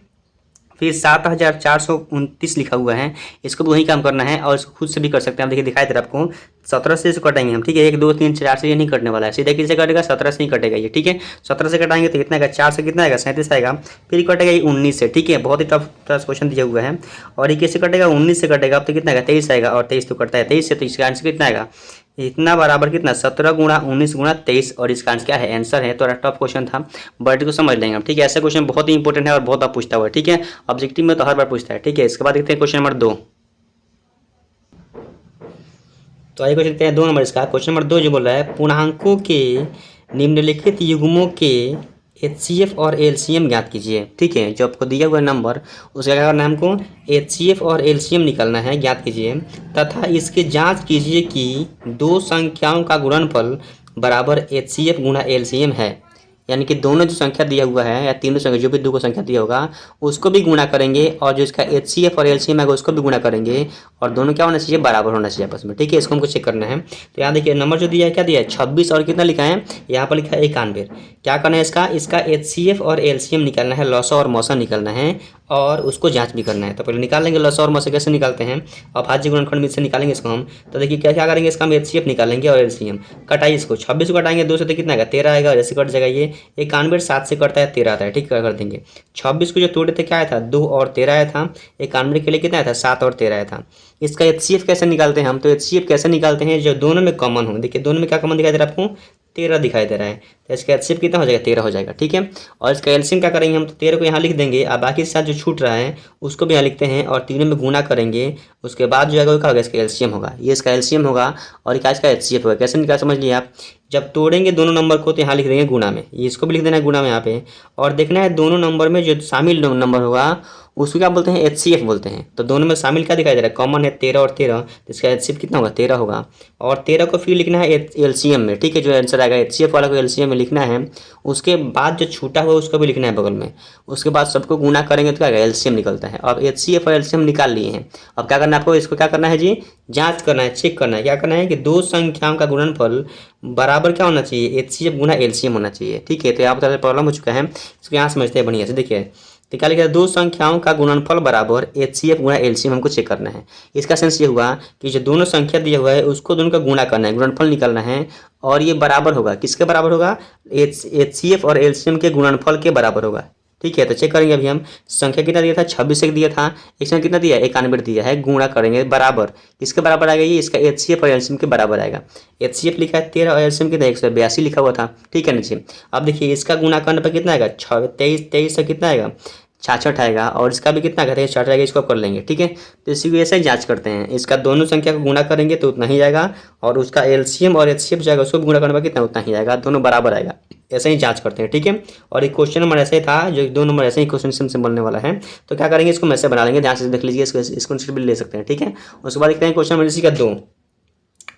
फिर 7429 लिखा हुआ है, इसको भी वही काम करना है, और इसको खुद से भी कर सकते हैं। आप देखिए दिखाई दे रहा है आपको, 17 से इसको कटाएंगे हम, ठीक है। 1 2 3 4 से ये नहीं कटने वाला है, सीधे किससे कटेगा 17 से ही कटेगा ये, ठीक है। 17 से कटाएंगे तो कितना आएगा 4 से कितना आएगा 37 आएगा, फिर कटेगा ये 19 से, ठीक है। बहुत ही टफ क्वेश्चन दिया हुआ है। और ये कैसे कटेगा 19 से कटेगा, अब तो कितना आएगा 23 आएगा, और 23 तो कटता है 23 से, तो इसका आंसर कितना आएगा इतना बराबर कितना 17 गुणा 19 गुणा 23, और इसका आंसर क्या है आंसर है। तो टफ क्वेश्चन था, बट को समझ लेंगे हम, ठीक है। ऐसा क्वेश्चन बहुत ही इंपॉर्टेंट है और बहुत बार पूछता हुआ है, ठीक है। ऑब्जेक्टिव में तो हर बार पूछता है, ठीक है। इसके बाद देखते हैं क्वेश्चन नंबर 2। तो आइए क्वेश्चन देखते हैं 2 नंबर इसका। क्वेश्चन नंबर 2 जो बोल रहा है पूर्णांकों के निम्नलिखित युग्मों के HCF और LCM ज्ञात कीजिए, ठीक है। जो आपको दिया हुआ नंबर उसका क्या करना है हमको HCF और LCM निकालना है, ज्ञात कीजिए तथा इसके जांच कीजिए कि 2 संख्याओं का गुणनफल बराबर HCF गुणा LCM है। यानी कि दोनों जो संख्या दिया हुआ है या तीनों संख्या जो भी 2 को संख्या दिया होगा उसको भी गुणा करेंगे, और जो इसका HCF और LCM है उसको भी गुणा करेंगे, और दोनों क्या होना चाहिए बराबर होना चाहिए आपस में, ठीक है। इसको हमको चेक करना है। तो यहाँ देखिए नंबर जो दिया है क्या दिया है 26, और कितना लिखा है यहाँ पर लिखा है 91। क्या करना है इसका HCF और LCM निकालना है, लॉसा और मौसा निकालना है, और उसको जांच भी करना है। तो पहले निकाल लेंगे लॉसा और मौसा कैसे निकालते हैं, अभाज्य गुणनखंड में से निकालेंगे इसको हम। तो देखिए क्या क्या करेंगे, इसका हम HCF निकालेंगे और LCM कटाइए इसको, 26 को कटाएंगे 2 से तो कितना आएगा 13 आएगा, जैसे कट जाएगा ये 91 7 से कटता है 13 आता है, ठीक है। कर देंगे 26 को जो तोड़े थे क्या आया था 2 और 13 आया था, 91 के लिए कितना आया था 7 और 13 आया था। इसका HCF कैसे निकालते हैं हम, तो HCF कैसे निकालते हैं जो दोनों में कॉमन हो। देखिए दोनों में क्या कॉमन दिखाई दे रहा है आपको 13 दिखाई दे रहा है, तो इसका एचसीएफ कितना हो जाएगा 13 हो जाएगा। ठीक है, और इसका एलसीएम क्या करेंगे हम, तो 13 को यहाँ लिख देंगे और बाकी के साथ जो छूट रहा है उसको भी यहाँ लिखते हैं और तीनों में गुना करेंगे। उसके बाद जो है वो क्या होगा, इसका एलसीएम होगा, ये इसका एलसीएम होगा और क्या इसका एचसीएफ होगा। कैसे निकाल समझ लिया आप, जब तोड़ेंगे दोनों नंबर को तो यहाँ लिख देंगे गुना में, ये इसको भी लिख देना है गुना में यहाँ पे, और देखना है दोनों नंबर में जो शामिल नंबर होगा उसको क्या बोलते हैं, एचसीएफ बोलते हैं। तो दोनों में शामिल क्या दिखाई दे रहा है, कॉमन है 13 और 13, तो इसका एचसीएफ कितना होगा 13 होगा। और 13 को फिर लिखना है एलसीएम में। ठीक है, जो आंसर आएगा एचसीएफ वाला को एलसीएम में लिखना है, उसके बाद जो छूटा हुआ उसको भी लिखना है बगल में, उसके बाद सबको गुना करेंगे तो क्या आएगा एलसीएम निकलता है। अब एचसीएफ और एलसीएम निकाल लिए हैं, अब क्या करना है आपको, इसको क्या करना है जी, जांच करना है, चेक करना है। क्या करना है कि दो संख्याओं का गुणनफल बराबर क्या होना चाहिए, एचसीएफ गुना एलसीएम होना चाहिए। ठीक है, तो यहाँ पर प्रॉब्लम हो चुका है, इसको यहाँ समझते हैं बढ़िया से। देखिए तो क्या लिखा है, दो संख्याओं का गुणनफल बराबर एचसीएफ गुना एलसीएम हमको चेक करना है। इसका सेंस ये हुआ कि जो दोनों संख्या दिया हुआ है उसको दोनों का गुणा करना है, गुणनफल निकालना है, और ये बराबर होगा किसके बराबर होगा, एचसीएफ और एलसीएम के गुणनफल के बराबर होगा। ठीक है, तो चेक करेंगे अभी हम, संख्या कितना दिया था 26 एक दिया था, इसमें कितना दिया 91 दिया है, गुणा करेंगे बराबर किसके बराबर आएगा, ये इसका एचसीएफ और एलसीएम के बराबर आएगा। एचसीएफ लिखा है 13 और एलसीएम कितना 182 लिखा हुआ था। ठीक है नीचे, अब देखिए इसका गुणा करने पर कितना आएगा 23 से कितना आएगा 66 आएगा, और इसका भी कितना कहते हैं 66 आएगा, इसको कर लेंगे। ठीक है, तो इसी को ऐसे ही जांच करते हैं, इसका दोनों संख्या को गुणा करेंगे तो उतना ही जाएगा, और उसका एलसीएम और एचसीएफ जाएगा उसको गुणा करने पर कितना उतना ही आएगा, दोनों बराबर आएगा। ऐसे ही जांच करते हैं। ठीक है, और एक क्वेश्चन नंबर ऐसे था, जो 2 नंबर ऐसे ही क्वेश्चन से बनने वाला है, तो क्या करेंगे इसको मैसे बना लेंगे, ध्यान से देख लीजिए, इसको भी ले सकते हैं। ठीक है, उसके बाद देखते हैं क्वेश्चन नंबर इसी का 2,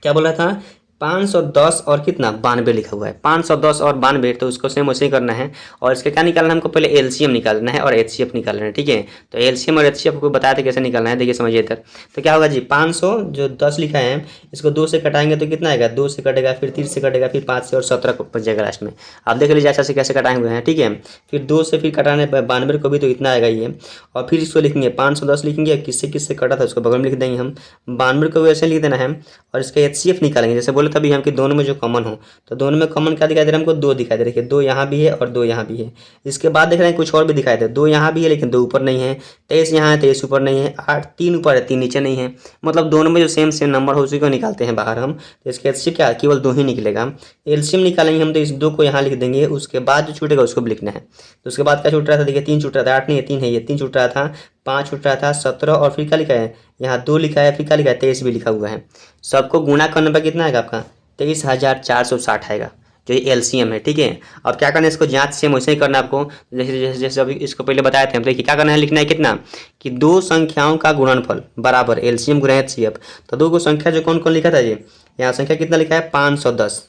क्या बोला था 510 और कितना 92 लिखा हुआ है, 510 और 92, तो उसको सेम वैसे ही करना है। और इसका क्या निकालना है हमको, पहले एलसीएम निकालना है और एचसीएफ निकालना है। ठीक है, तो एलसीएम और एचसीएफ को बताया था कैसे निकालना है, देखिए समझिए इधर। तो क्या होगा जी 500 जो 10 लिखा है इसको 2 से कटाएंगे तो कितना आएगा, 2 से कटेगा, फिर 3 से कटेगा, फिर 5 से, और 17 को बच जाएगा लास्ट में। आप देख लीजिए अच्छा से कैसे कटाए हुए हैं। ठीक है, फिर 2 से फिर कटाने पर 92 को भी तो इतना आएगा ये, और फिर इसको लिखेंगे 510 लिखेंगे, किससे कटा था उसको बगल में लिख देंगे हम, 92 को वैसे लिख देना है, और इसका एचसीएफ निकालेंगे। जैसे बोले तभी हम कि दोनों में जो कॉमन हो, तो दोनों में कॉमन क्या दिखाई दे रहा है हमको, 2 दिखाई दे रहा है, 2 यहाँ भी है और 2 यहाँ भी है। इसके बाद देख रहे हैं कुछ और भी दिखाई दे, 2 यहाँ भी है लेकिन 2 ऊपर नहीं है, 23 यहाँ है 23 ऊपर नहीं है, 8 3 ऊपर है 3 नीचे नहीं है, मतलब दोनों में जो सेम नंबर हो उसी को निकालते हैं बाहर हम। तो इसके एचसीएफ क्या केवल 2 ही निकलेगा। एलसीएम निकालेंगे हम, तो इस 2 को यहाँ लिख देंगे, उसके बाद जो छूटेगा उसको भी लिखना है। तो उसके बाद क्या छूट रहा था, देखिए 3 छूट रहा था, 8 नहीं है 3 है, ये 3 छूट रहा था, 5 छूट रहा था, 17, और फिर क्या लिखा है यहाँ 2 लिखा है, फिर क्या लिखा है 23 भी लिखा हुआ है। सबको गुणा करने पर कितना आएगा आपका 23,460 आएगा, जो ये एलसीएम है। ठीक है, अब क्या करना है, इसको जांच सेम वैसे ही करना है आपको, जैसे अभी इसको पहले बताए थे हम। देखिए क्या करना है, लिखना है कितना कि दो संख्याओं का गुणनफल बराबर एलसीएम गुणा एचसीएफ। तो दो को संख्या जो कौन कौन लिखा था जी, यहाँ संख्या कितना लिखा है 510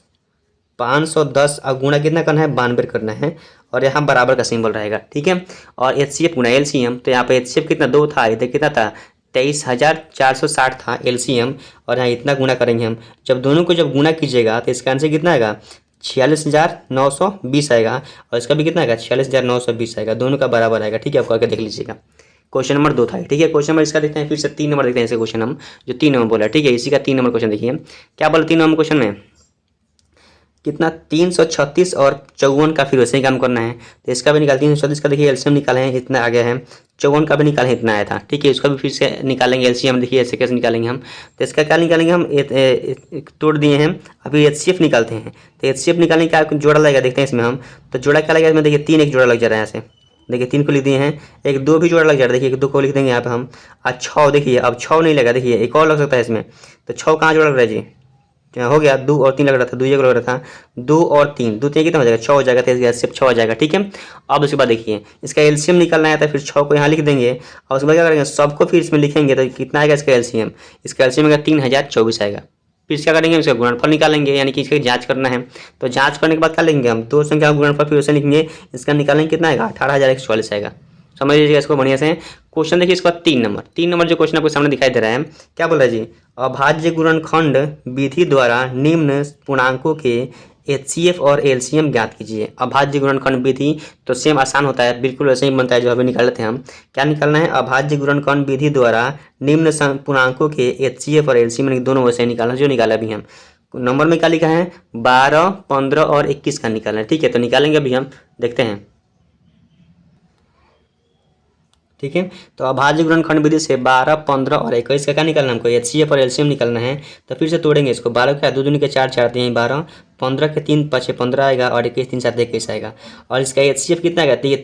और गुणा कितना करना है 92 करना है, और यहाँ बराबर का सिंबल रहेगा। ठीक है, और एचसीएफ गुणा एलसीएम, तो यहाँ पे एचसीएफ कितना 2 था, इधर कितना था 23,460 था एलसीएम, और यहाँ इतना गुणा करेंगे हम। जब दोनों को जब गुणा कीजिएगा तो इसका आंसर कितना आएगा 46,920 आएगा, और इसका भी कितना आएगा 46,920 आएगा, दोनों का बराबर आएगा। ठीक है, आपको आगे देख लीजिएगा। क्वेश्चन नंबर 2 था। ठीक है, क्वेश्चन नंबर इसका देखते हैं, फिर से 3 नंबर देखते हैं। इसे क्वेश्चन हम जो 3 नंबर बोला, ठीक है, इसी का 3 नंबर क्वेश्चन देखिए क्या बोला 3 नंबर क्वेश्चन में, कितना 336 और 54 का फिर वैसे ही काम करना है। तो इसका भी निकाल 336 का देखिए एलसीएम निकाले हैं, इतना आ गया है, 54 का भी निकाले इतना आया था। ठीक है, इसका भी फिर से निकालेंगे एलसीएम, देखिए ऐसे कैसे निकालेंगे हम। तो इसका क्या निकालेंगे हम, तोड़ दिए हैं, अभी एचसीएफ निकालते हैं। तो एचसीएफ निकालने का जोड़ा लगेगा, देखते हैं इसमें हम। तो जोड़ा क्या लगेगा इसमें, देखिए 3 एक जोड़ा लग जा रहा है यहाँ से, देखिए 3 को लिख दिए हैं, एक 2 भी जोड़ा लग जा रहा है, देखिए 2 को लिख देंगे यहाँ पे हम। और 6 देखिए, अब 6 नहीं लगा, देखिए एक और लग सकता है इसमें। तो 6 कहाँ जोड़ा लग रहा है जी, हो गया 2 और 3 लग रहा था, 2 एक लग रहा था, 2 और 3, 2 3 कितना हो जाएगा 6 हो जाएगा, तो सिर्फ 6 हो जाएगा। ठीक है, अब उसके बाद देखिए इसका एलसीएम निकालना है, तो फिर 6 को यहाँ लिख देंगे, और उसके बाद क्या करेंगे सबको फिर इसमें लिखेंगे, तो कितना आएगा इसका एलसीएम, आएगा 3024 आएगा। फिर क्या करेंगे इसका गुणनफल निकालेंगे, यानी कि इसकी जांच करना है। तो जांच करने के बाद क्या लेंगे हम, 2 संख्या गुणनफल फिर वैसे लिखेंगे, इसका निकालेंगे कितना आएगा 18,144 आएगा। समझ लीजिएगा इसको बढ़िया से। क्वेश्चन देखिए इसका 3 नंबर जो क्वेश्चन आपको सामने दिखाई दे रहा है, क्या बोला जी, अभाज्य गुणनखंड विधि द्वारा निम्न पूर्णांकों के एचसीएफ और एलसीएम ज्ञात कीजिए। अभाज्य गुणनखंड विधि तो सेम आसान होता है, बिल्कुल वैसे ही बनता है जो अभी निकाले थे हम। क्या निकालना है, अभाज्य गुणनखंड विधि द्वारा निम्न पूर्णांकों के एचसीएफ और एलसीएम दोनों वैसे ही निकालना, जो निकाला अभी हम। नंबर में क्या लिखा है 12, 15 और 21 का निकालना है। ठीक है, तो निकालेंगे अभी हम, देखते हैं। ठीक है, तो अभाज्य गुणनखंड विधि से 12, 15 और 21 का क्या निकालना है हमको, एचसीएफ और एलसीएम निकालना है। तो फिर से तोड़ेंगे इसको, 12 का 2 दूनी के 4 4 12, 15 के 3 5 15 आएगा और 21 3 7 21 आएगा। और इसका HCF कितना आएगा? तो ये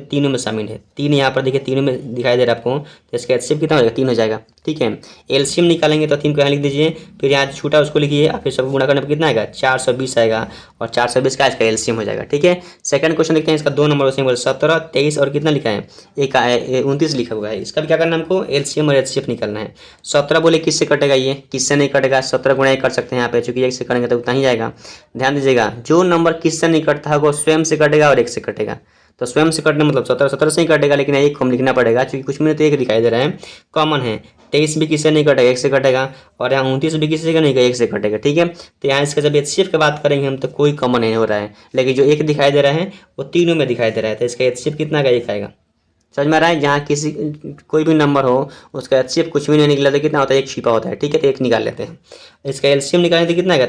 तीनों में शामिल है, 3 यहाँ पर देखिए तीनों में दिखाई दे रहा है आपको, तो इसका HCF कितना हो जाएगा? 3 हो जाएगा। ठीक है, LCM निकालेंगे तो 3 को यहाँ लिख दीजिए, फिर यहाँ छूटा उसको लिखिए, और फिर सब गुणा करने पर कितना आएगा? 420 आएगा, और 420 का इसका LCM हो जाएगा। ठीक है, सेकंड क्वेश्चन देखते हैं, इसका 2 नंबर क्वेश्चन 17 23 और कितना लिखा है? 29 लिखा हुआ है। इसका भी क्या करना है हमको? LCM और HCF निकालना है। 17 बोले किससे कटेगा? ये किससे नहीं कटेगा, 17 गुणा कर सकते हैं यहाँ पे, चूंकि 1 से करेंगे तो उतना ही जाएगा। ध्यान दीजिएगा, जो नंबर किससे नहीं कटता है वो स्वयं से कटेगा और 1 से कटेगा। तो स्वयं से कटने मतलब 17 से ही कटेगा, लेकिन 1 को हम लिखना पड़ेगा, क्योंकि कुछ में तो 1 दिखाई दे रहा है, कॉमन है। 23 भी किससे नहीं कटेगा? 1 से कटेगा, और यहाँ 29 भी किससे नहीं कटेगा? 1 से कटेगा। ठीक है, तो यहाँ इसका जब HCF की बात करेंगे हम तो कोई कॉमन नहीं हो रहा है, लेकिन जो 1 दिखाई दे रहा है वो तीनों में दिखाई दे रहा है, तो इसका HCF कितना का? 1 आएगा। समझ में आ रहा है? जहाँ किसी कोई भी नंबर हो उसका HCF कुछ भी नहीं निकला तो कितना होता है? 1 छिपा होता है। ठीक है, तो 1 निकाल लेते हैं। इसका LCM निकालने तो कितना आएगा?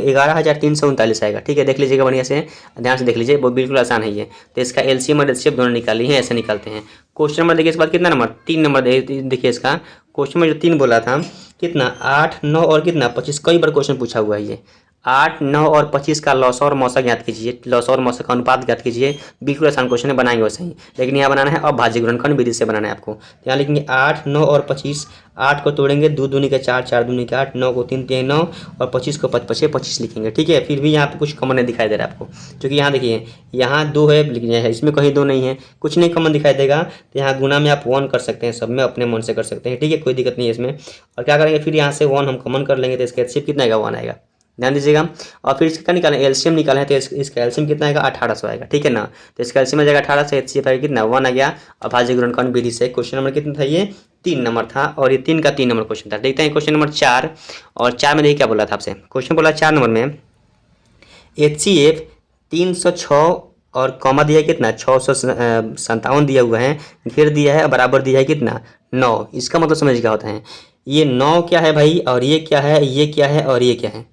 11,339 आएगा। ठीक है, देख लीजिएगा बढ़िया से, ध्यान से देख लीजिए, वो बिल्कुल आसान है ये। तो इसका LCM और HCF दोनों निकाली है, ऐसे निकालते हैं। क्वेश्चन नंबर देखिए, इसके बाद कितना नंबर? 3 नंबर देखिए इसका क्वेश्चन में जो 3 बोला था, कितना? 8 9 और कितना? 25। कई बार क्वेश्चन पूछा हुआ है ये। 8 9 और 25 का लॉस और मौसा ज्ञात कीजिए, लॉस और मौसा का अनुपात ज्ञात कीजिए। बिल्कुल आसान क्वेश्चन है, बनाएंगे वैसे ही, लेकिन यहाँ बनाना है अभाज्य गुणनखंड विधि से बनाना है आपको। तो यहाँ लिखेंगे 8 9 और 25, 8 को तोड़ेंगे 2 दूनी के 4, 4 दूनी के 8, 9 को 3 3 9 और 25 को 5 5 25 लिखेंगे। ठीक है, फिर भी यहाँ पे कुछ कॉमन नहीं दिखाई दे रहा है आपको, क्योंकि यहाँ देखिए यहाँ 2 है, लेकिन इसमें कहीं 2 नहीं है, कुछ नहीं कॉमन दिखाई देगा। तो यहाँ गुना में आप 1 कर सकते हैं, सब में अपने मन से कर सकते हैं। ठीक है, कोई दिक्कत नहीं है इसमें। और क्या करेंगे, फिर यहाँ से 1 हम कॉमन कर लेंगे, तो इसका HCF कितना आएगा? 1 आएगा। ध्यान दीजिएगा, और फिर इसका निकालें, LCM निकालें, तो इसका LCM कितना आएगा? 1800 आएगा। ठीक है ना, तो इसका LCM आ जाएगा 1800, HCF आएगा कितना? 1 आ गया। अभाज्य गुणनखंड विधि से क्वेश्चन नंबर कितना था? ये 3 नंबर था, और ये 3 का 3 नंबर क्वेश्चन था। देखते हैं क्वेश्चन नंबर 4, और 4 में देखिए क्या बोला था आपसे। क्वेश्चन बोला 4 नंबर में HCF 306 और कॉमा दिया है कितना? 657 दिया हुआ है, घेर दिया है, बराबर दिया है कितना? 9। इसका मतलब समझ क्या होता है? ये 9 क्या है भाई, और ये क्या है, ये क्या है, और ये क्या है?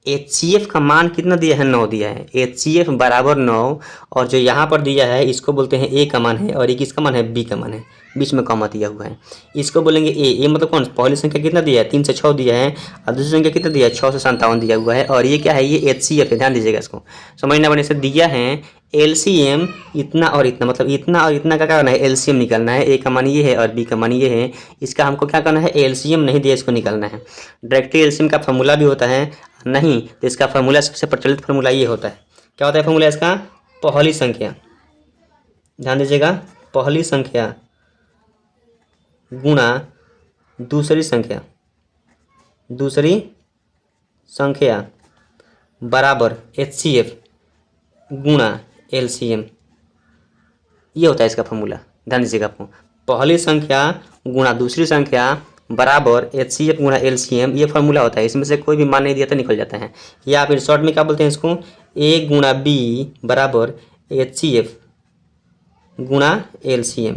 HCF का मान कितना दिया है? 9 दिया है। HCF बराबर 9, और जो यहाँ पर दिया है इसको बोलते हैं A का मान है, और ये किसका मान है? B का मान है, बीच में कॉमा दिया हुआ है, इसको बोलेंगे A मतलब कौन? पहली संख्या कितना दिया है? 3 से 6 दिया है, और दूसरी संख्या कितना दिया है? 6 से 57 दिया हुआ है, और ये क्या है? ये HCF है। ध्यान दीजिएगा, इसको समझना बने से दिया है LCM इतना और इतना, मतलब इतना और इतना का क्या करना है? LCM निकालना है। A का मान ये है और B का मान ये है, इसका हमको क्या करना है? LCM नहीं दिया, इसको निकालना है। डायरेक्टली LCM का फॉर्मूला भी होता है नहीं, तो इसका फॉर्मूला सबसे प्रचलित फॉर्मूला ये होता है। क्या होता है फॉर्मूला इसका? पहली संख्या, ध्यान दीजिएगा, पहली संख्या गुणा दूसरी संख्या बराबर HCF गुणा LCM, ये होता है इसका फॉर्मूला। ध्यान दीजिएगा, आपको पहली संख्या गुणा दूसरी संख्या बराबर HCF गुणा LCM, ये फार्मूला होता है। इसमें से कोई भी मान नहीं दिया तो निकल जाता है, या फिर शॉर्ट में क्या बोलते हैं इसको? A गुणा B बराबर HCF गुणा LCM।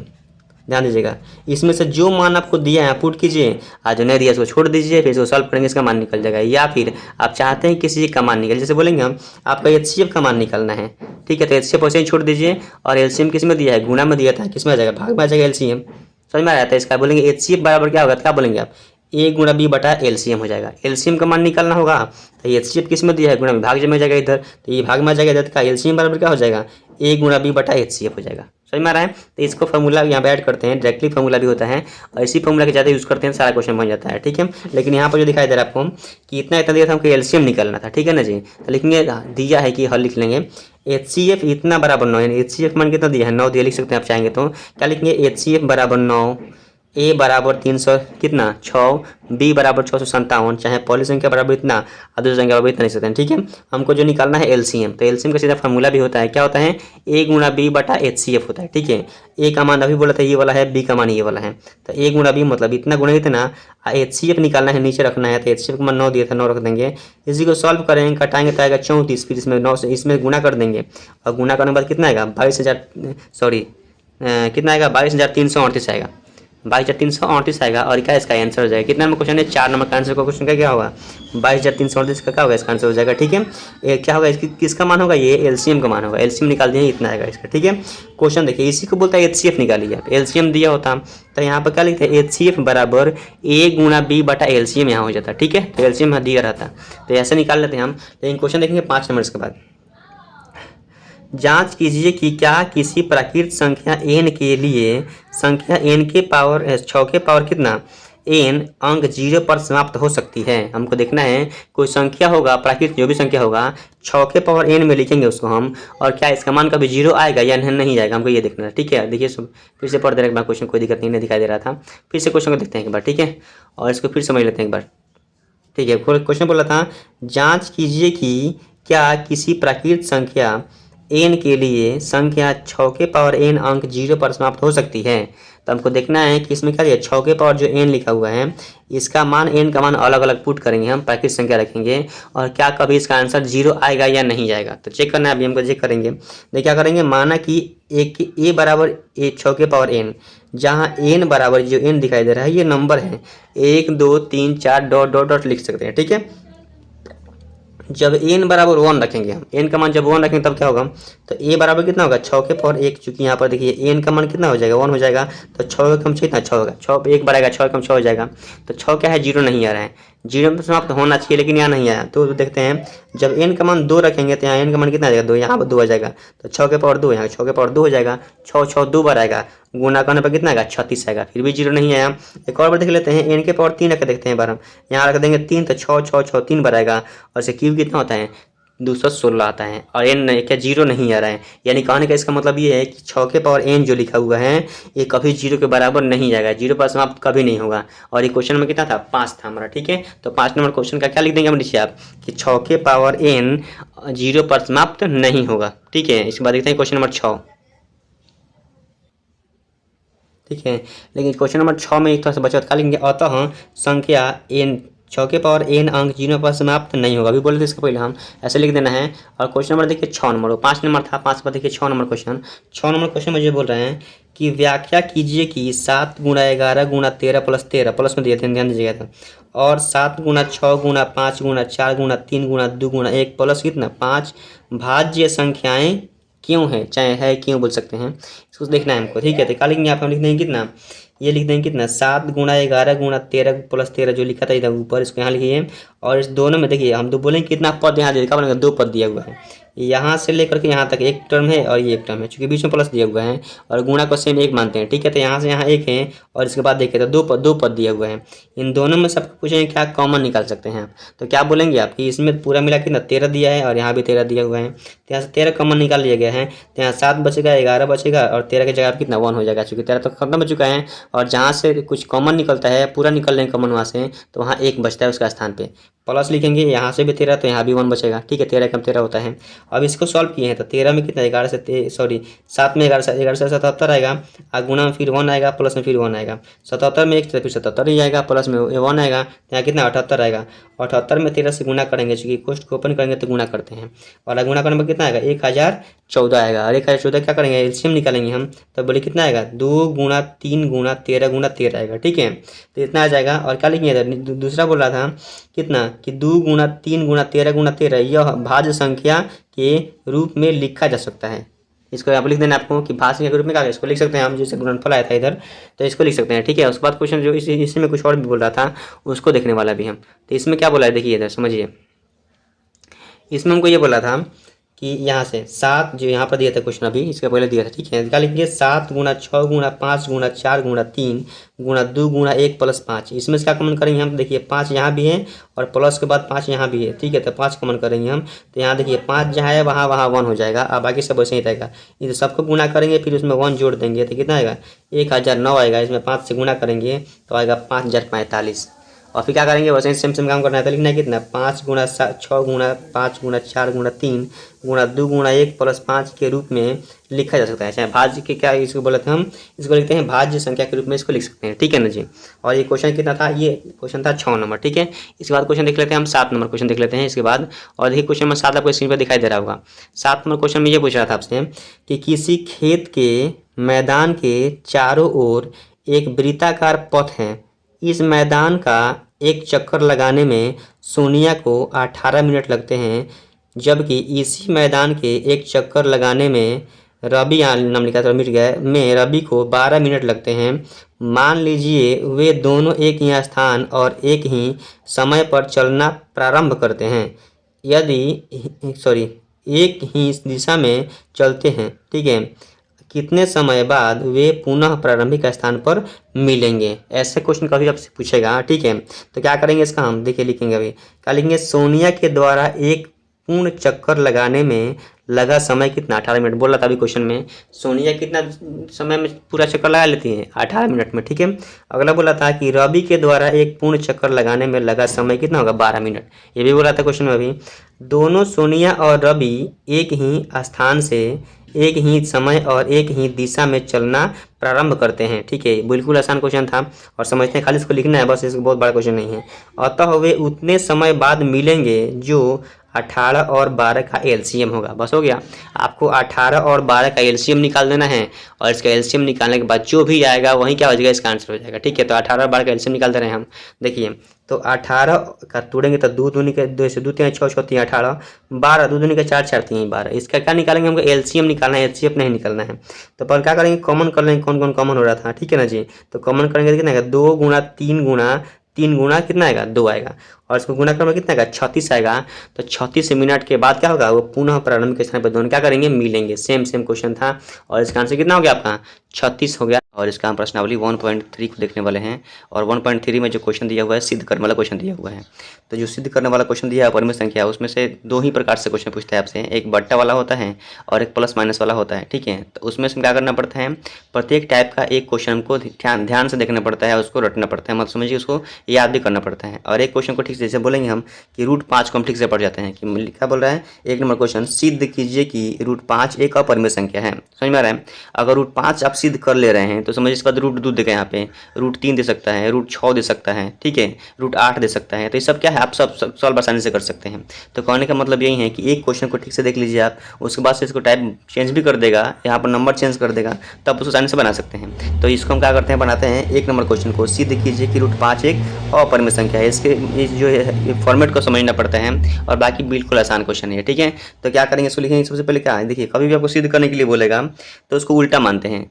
ध्यान दीजिएगा, इसमें से जो मान आपको दिया है पुट कीजिए, आज जो नहीं दिया इसको छोड़ दीजिए, फिर इसको सॉल्व करेंगे, इसका मान निकल जाएगा। या फिर आप चाहते हैं किसी का मान निकल, जैसे बोलेंगे हम आपका HCF का मान निकालना है, ठीक है, तो HCF वैसे ही छोड़ दीजिए, और LCM किस में दिया है? गुणा में दिया था, किस में आ जाएगा? भाग में आ जाएगा LCM। समझ में आ रहा है? इसका बोलेंगे HCF बराबर क्या होगा? क्या बोलेंगे आप? A गुणा B बटा LCM हो जाएगा। LCM का मान निकालना होगा, तो HCF किस में दिया है? गुणा में, भाग में जाएगा इधर, तो ये भाग में आ जाएगा इधर का। LCM बराबर क्या हो जाएगा? A गुणा B बटा HCF हो जाएगा। समझ में आ रहा है? तो इसको फॉर्मूला यहाँ पे ऐड करते हैं, डायरेक्टली फॉर्मूला भी होता है, और इसी फॉर्मूला के ज़्यादा यूज़ करते हैं, सारा क्वेश्चन बन जाता है। ठीक है, लेकिन यहाँ पर जो दिखाई दे रहा है आपको कि इतना इतना दिया था, हमको LCM निकालना था। ठीक है ना जी, तो लिखेंगे, दिया है कि हल लिख लेंगे, HCF इतना बराबर 9, यानी HCF मान कितना दिया है? 9 दिया, लिख सकते हैं आप चाहेंगे तो। क्या लिखेंगे? HCF बराबर 9, A बराबर 300 कितना? 6, B बराबर 657, चाहे पहली संख्या बराबर इतना और दूसरी संख्या बराबर इतना लिख सकते हैं। ठीक है, हमको जो निकालना है LCM, तो LCM का सीधा फॉर्मूला भी होता है, क्या होता है? A गुणा B बटा HCF होता है। ठीक है, A का मान अभी बोला था ये वाला है, B का मान ये वाला है, तो A गुणा B मतलब इतना गुणा इतना, HCF निकालना है, नीचे रखना है, तो HCF का मान 9 दिया था, 9 रख देंगे। इसी को सॉल्व करेंगे, कटाएंगे तो आएगा 34, फिर इसमें 9 से इसमें गुणा कर देंगे, और गुणा करने के बाद कितना आएगा? 22,000 सॉरी कितना आएगा? 22,338 आएगा। 22,338 आएगा और क्या इसका आंसर हो जाएगा। कितना नंबर क्वेश्चन है, 4 नंबर का आंसर का क्वेश्चन का क्या होगा 22,338 का क्या होगा इसका आंसर हो जाएगा। ठीक है, ये क्या होगा इसकी किसका मान होगा, ये एलसीएम का मान होगा। एलसीएम निकाल दिए इतना आएगा इसका। ठीक है, क्वेश्चन देखिए इसी को बोलता है एचसीएफ निकालिए। एलसीएम दिया होता तो यहाँ पर क्या लिखते हैं एचसीएफ बराबर ए गुना बी बटा एलसीएम यहाँ हो जाता। ठीक है, तो एलसीएम यहाँ दिया रहता तो ऐसे निकाल लेते हैं हम। लेकिन क्वेश्चन देखेंगे 5 नंबर इसके बाद, जांच कीजिए कि क्या किसी प्राकृत संख्या n के लिए संख्या n के पावर 6 के पावर कितना n अंक 0 पर समाप्त हो सकती है। हमको देखना है कोई संख्या होगा प्राकृत जो भी संख्या होगा 6 के पावर n में लिखेंगे उसको हम, और क्या इसका मान कभी 0 आएगा या नहीं आएगा हमको ये देखना है। ठीक है, देखिए फिर से पढ़ दे रहे एक बार क्वेश्चन, कोई दिक्कत नहीं दिखाई दे रहा था। फिर से क्वेश्चन को देखते हैं एक बार। ठीक है, और इसको फिर समझ लेते हैं एक बार। ठीक है, क्वेश्चन बोला था जाँच कीजिए कि क्या किसी प्राकृत संख्या n के लिए संख्या 6 के पावर n अंक 0 पर समाप्त हो सकती है। तो हमको देखना है कि इसमें क्या है 6 के पावर जो n लिखा हुआ है इसका मान n का मान अलग अलग पुट करेंगे हम, प्राकृत संख्या रखेंगे और क्या कभी इसका आंसर 0 आएगा या नहीं जाएगा। तो चेक करना है, अभी हमको चेक करेंगे। देखिए क्या करेंगे, माना कि a बराबर 6 के पावर n, जहाँ n बराबर जो n दिखाई दे रहा है ये नंबर है 1 2 3 4 डॉट डॉट डॉट लिख सकते हैं। ठीक है, जब n बराबर 1 रखेंगे हम, n का मान जब 1 रखेंगे तब क्या होगा, तो a बराबर कितना होगा 6 के पावर 1, चूंकि यहाँ पर देखिए n का मान कितना हो जाएगा 1 हो जाएगा, तो 6 कम 6 कितना 6 होगा, 6 पे 1 बढ़ाएगा 6 कम 6 हो जाएगा। तो 6 क्या है 0 नहीं आ रहा है, 0 में समाप्त होना चाहिए लेकिन यहाँ नहीं आया। तो देखते हैं जब n का मान 2 रखेंगे तो यहाँ n का मान कितना आ जाएगा 2, यहाँ पर 2 आ जाएगा, तो 6 के पावर 2 यहाँ 6 के पावर 2 हो जाएगा। 6 6 2 बार आएगा, गुना करने पर कितना आएगा 36 आएगा, फिर भी 0 नहीं आया। एक और बार देख लेते हैं, n के पावर 3 रख देखते हैं एक बार हम, यहाँ रख देंगे 3 तो 6 6 6 3 बार आएगा, और इससे क्यूब कितना होता है 216 आता है, और n क्या 0 नहीं आ रहा है। यानी कहने का इसका मतलब ये है कि 6 के पावर n जो लिखा हुआ है ये कभी 0 के बराबर नहीं जाएगा, 0 पर समाप्त कभी नहीं होगा। और ये क्वेश्चन में कितना था 5 था हमारा। ठीक है, तो 5 नंबर क्वेश्चन का क्या लिख देंगे हम नीचे आप कि 6 के पावर n 0 पर समाप्त नहीं होगा। ठीक है, इसके बाद देखते हैं क्वेश्चन नंबर 6। ठीक है, लेकिन क्वेश्चन नंबर 6 में एक थोड़ा सा बचा क्या लिखेंगे, अतः संख्या n 6 के पावर n अंक 0 पर समाप्त नहीं होगा। अभी बोले थे इसके पहले हम ऐसे लिख देना है। और क्वेश्चन नंबर देखिए 6 नंबर, 5 नंबर था 5 पर देखिए 6 नंबर क्वेश्चन। 6 नंबर क्वेश्चन मुझे बोल रहे हैं कि व्याख्या कीजिए कि 7 गुणा 11 गुणा 13 प्लस 13 प्लस में दिए थे ध्यान दीजिएगा था, और 7 गुणा 6 गुणा 5 गुणा 4 गुणा 3 गुणा 2 गुणा 1 प्लस कितना 5 भाज्य संख्याएं क्यों है, चाहे है क्यों बोल सकते हैं, इसको देखना है हमको। ठीक है, तो क्या लिखेंगे आप, हम लिख देंगे कितना, ये लिख देंगे कितना 7 गुणा 11 गुणा 13 प्लस 13 जो लिखा था इधर ऊपर, इसको यहाँ लिखिए। और इस दोनों में देखिए हम तो बोलेंगे कितना पद यहाँ देखा बनेगा 2 पद दिया हुआ है, यहाँ से लेकर के यहाँ तक एक टर्म है और ये एक टर्म है, चूंकि बीच में प्लस दिया हुआ है और गुणा को सेम एक मानते हैं। ठीक है, तो यहाँ से यहाँ एक है और इसके बाद देखिए तो दो पद दिया हुआ है। इन दोनों में सबको पूछेंगे क्या कॉमन निकाल सकते हैं आप, तो क्या बोलेंगे आप कि इसमें पूरा मिला कितना 13 दिया है और यहाँ भी 13 दिया हुआ है, तो यहाँ से 13 कॉमन निकाल लिया गया है। तो यहाँ 7 बचेगा 11 बचेगा और 13 की जगह आप कितना 1 हो जाएगा, चूँकि 13 तो खत्म हो चुका है। और जहाँ से कुछ कॉमन निकलता है पूरा निकल लेंगे कॉमन वहाँ से, तो वहाँ 1 बचता है उसका स्थान पे, प्लस लिखेंगे यहाँ से भी 13 तो यहाँ भी 1 बचेगा। ठीक है, 13 कम 13 होता है। अब इसको सॉल्व किए हैं तो 13 में कितना 11 से 7 में 11 से 77 आएगा, और गुणा में फिर 1 आएगा, प्लस में फिर 1 आएगा, 77 में 1 फिर 77 ही आएगा, प्लस में 1 आएगा, तो यहाँ कितना 78 आएगा। 78 में 13 से गुणा करेंगे, चूँकि कोष्ट को ओपन करेंगे तो गुणा करते हैं, और गुणा करने में कितना आएगा 1014 आएगा। और 1014 क्या करेंगे एलसीएम निकालेंगे हम, तो बोले कितना आएगा 2 गुणा 3 गुणा 13 गुणा 13 आएगा। ठीक है, तो इतना आ जाएगा। और क्या लिखेंगे दूसरा बोल रहा था कितना कि 2 गुणा 3 गुणा 13 गुणा 13 यह भाज्य संख्या के रूप में लिखा जा सकता है। इसको यहाँ पर लिख देना आपको कि भाज्य संख्या के रूप में क्या है, इसको लिख सकते हैं हम, जैसे गुणनफल आया था इधर तो इसको लिख सकते हैं। ठीक है, उसके बाद क्वेश्चन जो इसमें कुछ और भी बोल रहा था उसको देखने वाला भी हम, तो इसमें क्या बोला है देखिए इधर समझिए। इसमें हमको ये बोला था कि यहाँ से 7 जो यहाँ पर दिया था क्वेश्चन अभी इसके पहले दिया था। ठीक है, क्या लिखिए 7 गुणा 6 गुणा 5 गुणा 4 गुणा 3 गुणा 2 गुणा 1 प्लस 5, इसमें से क्या कॉमन करेंगे हम, देखिए 5 यहाँ भी है और प्लस के बाद 5 यहाँ भी है। ठीक है, तो 5 कॉमन करेंगे हम, तो यहाँ देखिए 5 जहाँ है वहाँ 1 हो जाएगा, अब बाकी सब वैसे ही रहेगा। इधर सबको गुणा करेंगे फिर उसमें 1 जोड़ देंगे तो कितना आएगा 1009 आएगा। इसमें 5 से गुणा करेंगे तो आएगा 5045, और फिर क्या करेंगे वैसे ही सेम काम करना है। तो लिखना है कितना 5 गुणा 6 गुणा 5 गुणा 4 गुणा 3 गुणा 2 गुणा 1 प्लस 5 के रूप में लिखा जा सकता है। चाहे भाज्य के क्या इसको बोले थे हम, इसको लिखते हैं भाज्य संख्या के रूप में इसको लिख सकते हैं। ठीक है ना जी। और ये क्वेश्चन कितना था, ये क्वेश्चन था 6 नंबर। ठीक है, इसके बाद क्वेश्चन देख लेते हैं हम 7 नंबर क्वेश्चन देख लेते हैं इसके बाद। और देखिए क्वेश्चन नंबर 7 आपको स्क्रीन पर दिखाई दे रहा होगा। 7 नंबर क्वेश्चन में ये पूछ रहा था आपसे कि किसी खेत के मैदान के चारों ओर एक वृत्ताकार पथ है। इस मैदान का एक चक्कर लगाने में सोनिया को 18 मिनट लगते हैं, जबकि इसी मैदान के एक चक्कर लगाने में रवि, नाम लिखा था मिट गया, में रवि को 12 मिनट लगते हैं। मान लीजिए वे दोनों एक ही स्थान और एक ही समय पर चलना प्रारंभ करते हैं। एक ही दिशा में चलते हैं, ठीक है। कितने समय बाद वे पुनः प्रारंभिक स्थान पर मिलेंगे? ऐसे क्वेश्चन कभी आपसे पूछेगा, ठीक है। तो क्या करेंगे इसका हम देखिए लिखेंगे अभी। क्या लिखेंगे? सोनिया के द्वारा एक पूर्ण चक्कर लगाने में लगा समय कितना? 18 मिनट बोला था अभी क्वेश्चन में। सोनिया कितना समय में पूरा चक्कर लगा लेती है? 18 मिनट में, ठीक है। अगला बोला था कि रवि के द्वारा एक पूर्ण चक्कर लगाने में लगा समय कितना होगा? 12 मिनट। ये भी बोला था क्वेश्चन में अभी। दोनों सोनिया और रवि एक ही स्थान से एक ही समय और एक ही दिशा में चलना प्रारंभ करते हैं, ठीक है। बिल्कुल आसान क्वेश्चन था और समझते हैं, खाली इसको लिखना है बस, इसको बहुत बड़ा क्वेश्चन नहीं है। अतः वे उतने समय बाद मिलेंगे जो 18 और 12 का एलसीएम होगा। बस हो गया। आपको 18 और 12 का एलसीएम निकाल देना है और इसका एलसीएम निकालने के बाद जो भी आएगा वही क्या हो जाएगा? इसका आंसर हो जाएगा, ठीक है। तो 18 और 12 का एलसीएम निकाल दे रहे हैं हम। देखिए, तो 18 का तोड़ेंगे तो 2 दूनी के 2 से 2 3 6 6 3 18, 12 2 दूनी के 4 4 3 12। इसका क्या निकालेंगे? हमको एलसीएम निकालना है, एचसीएफ नहीं निकालना है। तो पर क्या करेंगे? कॉमन कर लेंगे, कौन कौन कॉमन हो रहा था, ठीक है ना जी। तो कॉमन करेंगे तो कितना आएगा? 2 गुणा 3 गुणा 3 गुणा कितना आएगा? 2 आएगा। और इसको गुणा करने में कितना आएगा? 36 आएगा। तो 36 मिनट के बाद क्या होगा? वो पुनः प्रारंभिक स्थान पर दोनों क्या करेंगे? मिलेंगे। सेम क्वेश्चन था और इसका आंसर कितना हो गया आपका? 36 हो गया। और इसका हम प्रश्नावली 1.3 को देखने वाले हैं। और 1.3 में जो क्वेश्चन दिया हुआ है सिद्ध करने वाला क्वेश्चन दिया हुआ है। तो जो सिद्ध करने वाला क्वेश्चन दिया है परिमेय संख्या, उसमें से 2 ही प्रकार से क्वेश्चन पूछता है आपसे। एक बट्टा वाला होता है और एक प्लस माइनस वाला होता है, ठीक है। तो उसमें से क्या करना पड़ता है? प्रत्येक टाइप का एक क्वेश्चन हमको ध्यान से देखना पड़ता है, उसको रटना पड़ता है, मतलब समझिए उसको याद भी करना पड़ता है। और एक क्वेश्चन को ठीक से जैसे बोलेंगे हम कि √5 को हम ठीक से पढ़ जाते हैं कि क्या बोल रहा है। 1 नंबर क्वेश्चन, सिद्ध कीजिए कि √5 एक अपरिमेय संख्या है। समझ में आ रहा है? अगर √5 आप सिद्ध कर ले रहे हैं तो समझिए इसका √2 देगा, यहाँ पे √3 दे सकता है, √6 दे सकता है, ठीक है, √8 दे सकता है। तो ये सब क्या है? आप सब सॉल्व आसानी से कर सकते हैं। तो कहने का मतलब यही है कि एक क्वेश्चन को ठीक से देख लीजिए आप, उसके बाद से इसको टाइप चेंज भी कर देगा, यहाँ पर नंबर चेंज कर देगा, तब उसको आसानी से बना सकते हैं। तो इसको हम क्या करते हैं? बनाते हैं 1 नंबर क्वेश्चन को, सिद्ध कीजिए कि √5 एक अपरिमेय संख्या है। इसके जो है फॉर्मेट को समझना पड़ता है और बाकी बिल्कुल आसान क्वेश्चन है, ठीक है। तो क्या करेंगे? इसको लिखेंगे। सबसे पहले क्या है, देखिए कभी भी आपको सिद्ध करने के लिए बोलेगा तो उसको उल्टा मानते हैं।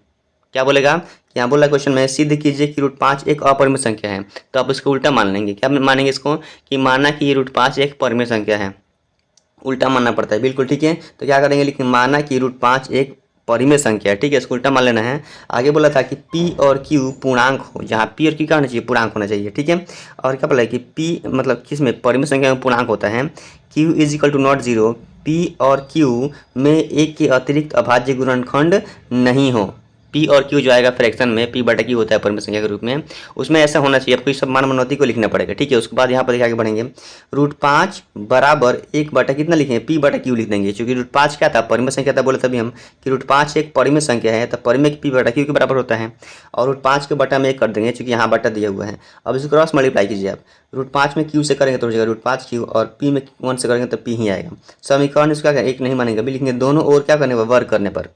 क्या बोलेगा? यहाँ बोला क्वेश्चन में, सिद्ध कीजिए कि √5 एक अपरिमेय संख्या है। तो आप इसको उल्टा मान लेंगे। क्या मानेंगे इसको? कि माना कि √5 एक परिमेय संख्या है। उल्टा मानना पड़ता है, बिल्कुल ठीक है। तो क्या करेंगे? लेकिन माना कि √5 एक परिमेय संख्या है, ठीक है, इसको उल्टा मान लेना है। आगे बोला था कि P और Q पूर्णांक हो, जहाँ P और Q क्या होना चाहिए? पूर्णांक होना चाहिए, ठीक है। और क्या बोला है कि P मतलब किस में? परिमेय संख्या में पूर्णांक होता है। Q = नॉट 0, P और Q में एक के अतिरिक्त अभाज्य गुणनखंड नहीं हो। P और Q जो आएगा फ्रैक्शन में, P/Q होता है परिमेय संख्या के रूप में, उसमें ऐसा होना चाहिए। आपको इस सब मान मनौती को लिखना पड़ेगा, ठीक है। उसके बाद यहाँ पर आगे बढ़ेंगे। √5 बराबर 1 कितना लिखेंगे? P/Q लिख देंगे, क्योंकि √5 क्या था? परिमेय संख्या था। बोले तभी हम कि √5 एक परिमेय संख्या है, तो परिमेय P/Q के बराबर होता है। और √5 के बटा में 1 कर देंगे, क्योंकि यहाँ बटा दिया हुआ है। अब इसको क्रॉस मल्टीप्लाई कीजिए आप। √5 में Q से करेंगे तो हो जाएगा √5Q, और P में 1 से करेंगे तो P ही आएगा। समीकरण इसका एक नहीं मानेंगे, अभी लिखेंगे दोनों ओर क्या करने पर? वर्ग करने पर।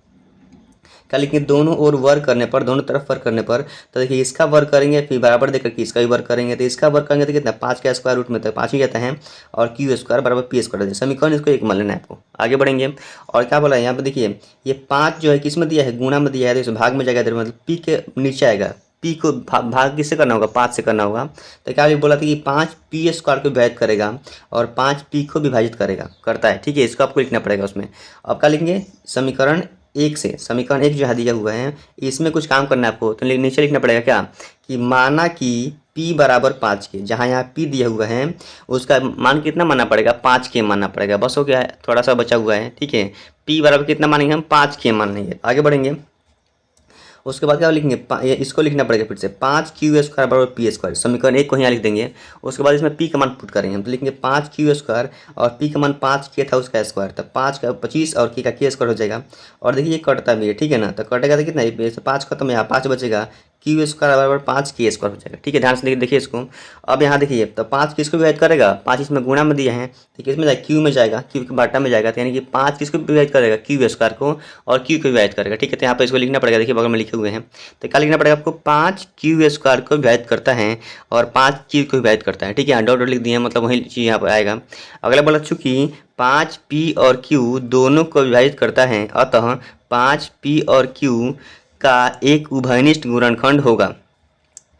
क्या लिखेंगे? दोनों ओर वर्ग करने पर, दोनों तरफ वर्ग करने पर। तो देखिए इसका वर्ग करेंगे फिर बराबर देकर के इसका भी वर्ग करेंगे, तो इसका वर्ग करेंगे तो कितना? 5 का स्क्वायर रूट में तो 5 ही जाता है, और Q² बराबर P² समीकरण इसको एक मान लेना है आपको। आगे बढ़ेंगे और क्या बोला है यहाँ पर? देखिए ये 5 जो है किस में दिया है? गुणा में दिया है, तो इस भाग में जाएगा, मतलब P के नीचे आएगा। P को भाग किससे करना होगा? 5 से करना होगा। तो क्या बोला था कि 5 P² को विभाजित करेगा और 5 P को विभाजित करता है, ठीक है। इसको आपको लिखना पड़ेगा उसमें। अब क्या लिखेंगे? समीकरण 1 से, समीकरण 1 जो है दिया हुआ है, इसमें कुछ काम करना है आपको। तो नीचे लिखना पड़ेगा क्या? कि माना कि P बराबर 5 के, जहाँ यहाँ P दिया हुआ है उसका मान कितना मानना पड़ेगा? 5 के मानना पड़ेगा। बस हो गया है, थोड़ा सा बचा हुआ है, ठीक है। P बराबर कितना मानेंगे हम? 5 के मान लेंगे। आगे बढ़ेंगे। उसके बाद क्या लिखेंगे? इसको लिखना पड़ेगा फिर से, 5Q² बराबर P²। समीकरण 1 को यहाँ लिख देंगे। उसके बाद इसमें P का मान पुट करेंगे हम, तो लिखेंगे 5Q² और P का मान 5 के था, उसका स्क्वायर, तो 5 का 25 और K का K² हो जाएगा। और देखिए ये कटता भी है, ठीक है ना। तो कटेगा तो कितना? 5 खत्म, यहाँ 5 बचेगा, क्यू स्क्वायर बराबर 5 के स्क्वायर हो जाएगा। ठीक है, ध्यान से देखिए इसको। अब यहाँ देखिए तो 5 किसको विभाजित करेगा, 5 इसमें गुणा में दिया है तो किस में जाएगा, क्यू में जाएगा, क्यू के बाटा में जाएगा। तो यानी कि 5 किसको विभाजित करेगा, क्यू स्क्वायर को, और क्यू को विभाजित करेगा। ठीक है, तो यहाँ पर इसको लिखना पड़ेगा, देखिए बगल में लिखे हुए हैं। तो क्या लिखना पड़ेगा आपको, 5 क्यू स्क्वायर को विभाजित करता है और 5 क्यू को विभाजित करता है। ठीक है, डॉट डॉट लिख दिए मतलब वही चीज़ यहाँ पर आएगा। अगला बोला चूँकि 5 पी और क्यू दोनों को विभाजित करता है, अतः 5 पी और क्यू का एक उभयनिष्ठ गुणनखंड होगा।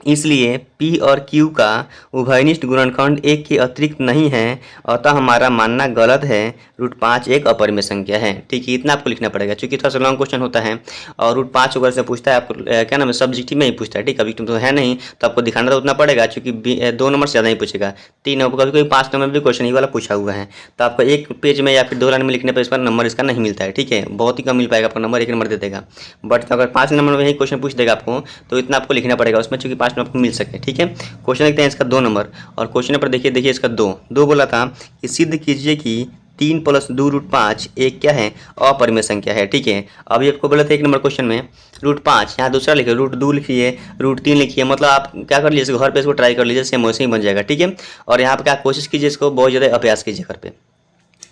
इसलिए P और Q का उभयनिष्ठ गुणनखंड 1 के अतिरिक्त नहीं है, अतः हमारा मानना गलत है। √5 एक अपरिमेय संख्या है। ठीक है, इतना आपको लिखना पड़ेगा क्योंकि थोड़ा सा लॉन्ग क्वेश्चन होता है और √5 अगर से पूछता है आपको क्या नाम है, सब्जेक्टिव में ही पूछता है। ठीक है, ऑब्जेक्टिव तो है नहीं तो आपको दिखाना तो उतना पड़ेगा क्योंकि 2 नंबर से ज़्यादा ही पूछेगा। 3 नंबर कभी कोई 5 नंबर भी क्वेश्चन ही वाला पूछा हुआ है तो आपको एक पेज में या फिर 2 लाइन में लिखने पर इसका नंबर इसका नहीं मिलता है। ठीक है, बहुत ही कम मिल पाएगा आपको नंबर, 1 नंबर दे देगा। बट अगर 5 नंबर में ही क्वेश्चन पूछ देगा आपको तो इतना आपको लिखना पड़ेगा उसमें, चूँकि 5 नंबर मिल सके। ठीक है, क्वेश्चन देखते हैं इसका 2 नंबर। और क्वेश्चन पर देखिए इसका 2 बोला था कि सिद्ध कीजिए कि 3 + 2√5 एक क्या है, अपरिमेय संख्या है। ठीक है, अभी आपको बोला था 1 नंबर क्वेश्चन में √5, यहाँ दूसरा लिखिए √2 लिखिए, √3 लिखिए। मतलब आप क्या कर लीजिए, घर पे इसको ट्राई कर लीजिए, सेम वैसे ही बन जाएगा। ठीक है, और यहाँ पर क्या कोशिश कीजिए, इसको बहुत ज़्यादा अभ्यास कीजिए घर पे।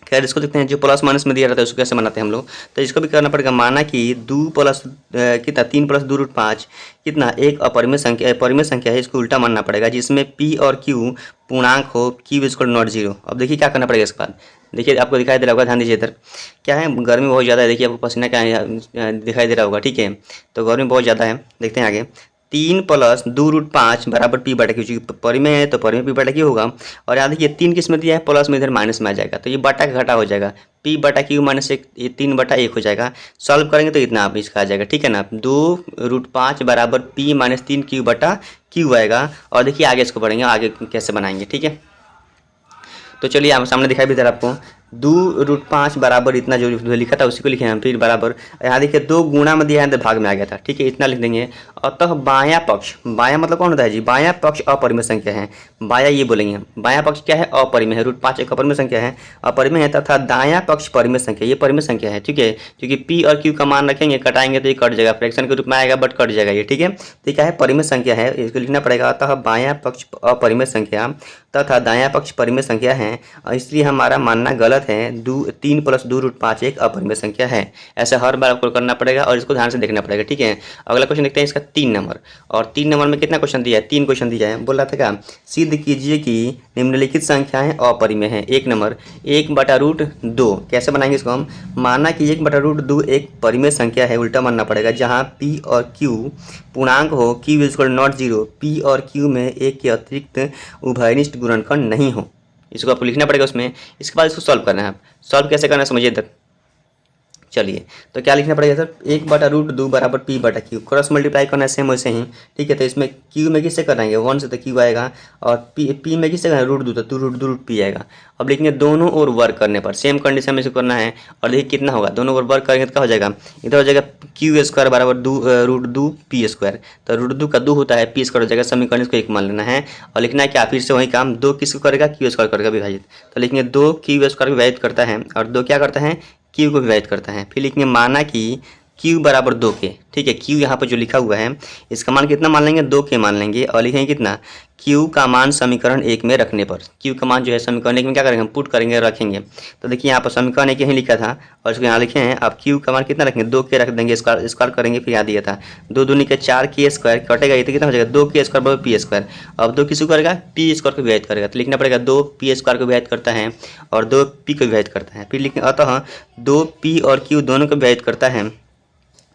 खैर इसको देखते हैं, जो प्लस माइनस में दिया रहता है उसको कैसे बनाते हैं हम लोग। तो इसको भी करना पड़ेगा। माना कि 3 + 2√5 कितना एक अपरिमेय संख्या है, इसको उल्टा मानना पड़ेगा जिसमें P और Q पूर्णांक हो, Q = नॉट 0। अब देखिए क्या करना पड़ेगा इसके बाद। देखिए आपको दिखाई दे रहा होगा, ध्यान दीजिए इधर क्या है, गर्मी बहुत ज़्यादा है। देखिए आपको पसीना क्या दिखाई दे रहा होगा। ठीक है, तो गर्मी बहुत ज़्यादा है। देखते हैं आगे, 3 + 2√5 बराबर P/Q, क्योंकि परिमेय है तो परिमेय P/Q होगा। और यहाँ देखिए 3 किस में दिया है, प्लस में, इधर माइनस में आ जाएगा तो ये बटा का घटा हो जाएगा, P/Q - 1, ये 3/1 हो जाएगा। सॉल्व करेंगे तो इतना आप इसका आ जाएगा। ठीक है ना, 2√5 बराबर P - 3Q/Q आएगा। और देखिए आगे इसको पढ़ेंगे, आगे कैसे बनाएंगे। ठीक है, तो चलिए आप सामने दिखाई भी दे रहा आपको, 2√5 बराबर इतना जो लिखा था उसी को लिखे हैं, फिर बराबर यहाँ देखिए 2 गुणा में दिया है तो भाग में आ गया था। ठीक है, इतना लिख देंगे। अतः बायां पक्ष, बायां मतलब कौन होता है जी, बायां पक्ष अपरिमेय संख्या है। बायां ये बोलेंगे, बायां पक्ष क्या है, अपरिमेय है। √5 एक अपरिमेय संख्या है, अपरिमेय है, तथा दायां पक्ष परिमेय संख्या, ये परिमेय संख्या है। ठीक है, क्योंकि P और Q का मान रखेंगे, कटाएंगे तो ये कट जाएगा, फ्रैक्शन के रूप में आएगा बट कट जाएगा ये। ठीक है, तो क्या है, परिमेय संख्या है, इसको लिखना पड़ेगा। अतः बायां पक्ष अपरिमेय संख्या तथा दायां पक्ष परिमेय संख्या है, इसलिए हमारा मानना गलत है। 3 + 2√5 एक अपरिमेय संख्या है। ऐसे हर बार आपको करना पड़ेगा और इसको ध्यान से देखना पड़ेगा। ठीक है, अगला क्वेश्चन देखते हैं इसका 3 नंबर। और 3 नंबर में कितना क्वेश्चन दिया है, 3 क्वेश्चन दिया है। बोल रहा था क्या, सिद्ध कीजिए कि निम्नलिखित संख्याएं अपरिमेय है। 1 नंबर 1/√2, कैसे बनाएंगे इसको हम। माना कि 1/√2 एक परिमेय संख्या है, उल्टा मानना पड़ेगा, जहाँ P और Q पूर्णांक हो, Q = नॉट 0, P और Q में 1 के अतिरिक्त उभयनिष्ठ गुणनखंड नहीं हो। इसको आपको लिखना पड़ेगा उसमें। इसके बाद इसको सॉल्व करना है। आप सॉल्व कैसे करना है समझिए इधर। चलिए तो क्या लिखना पड़ेगा सर, 1/√2 बराबर P/Q, क्रॉस मल्टीप्लाई करना है सेम वैसे ही। ठीक है, तो इसमें Q में किससे कराएंगे, 1 से तो Q आएगा, और P में किससे कराएंगे, √2 तो √2P आएगा। अब लिखेंगे दोनों ओर वर्क करने पर, सेम कंडीशन में इसको करना है। और देखिए कितना होगा, दोनों ओर वर्क करेंगे तो क्या हो जाएगा, इधर हो जाएगा Q² बराबर √2P²। तो √2 का 2 होता है, P² हो जाएगा। समीकरण इसको 1 मान लेना है और लिखना है क्या, फिर से वही काम, 2 किसको करेगा, Q² करेगा विभाजित। तो लिखेंगे 2 Q² विभाजित करता है और 2 क्या करता है, Q को विभाजित करता है। फिर लिखेंगे माना कि Q बराबर 2 के। ठीक है, Q यहाँ पर जो लिखा हुआ है इसका मान कितना मान लेंगे, 2 के मान लेंगे। और लिखेंगे कितना, Q का मान समीकरण 1 में रखने पर, Q का मान जो है समीकरण 1 में क्या करेंगे, हम पुट करेंगे, रखेंगे। तो देखिए यहाँ पर समीकरण 1 ही लिखा था और इसको यहाँ लिखे हैं। अब Q का मान कितना रखेंगे, 2 के रख देंगे, स्क्वायर करेंगे, फिर यहाँ दिया था 2 दूनी के 4 K² कटेगा, ये तो कितना हो जाएगा, 2 K² बराबर P²। अब 2 किसको करेगा, P² को विभाजित करेगा। तो लिखना पड़ेगा 2 P² को विभाजित करता है और 2 P को विभाजित करता है। फिर लिखें अतः 2 P और Q दोनों को विभाजित करता है,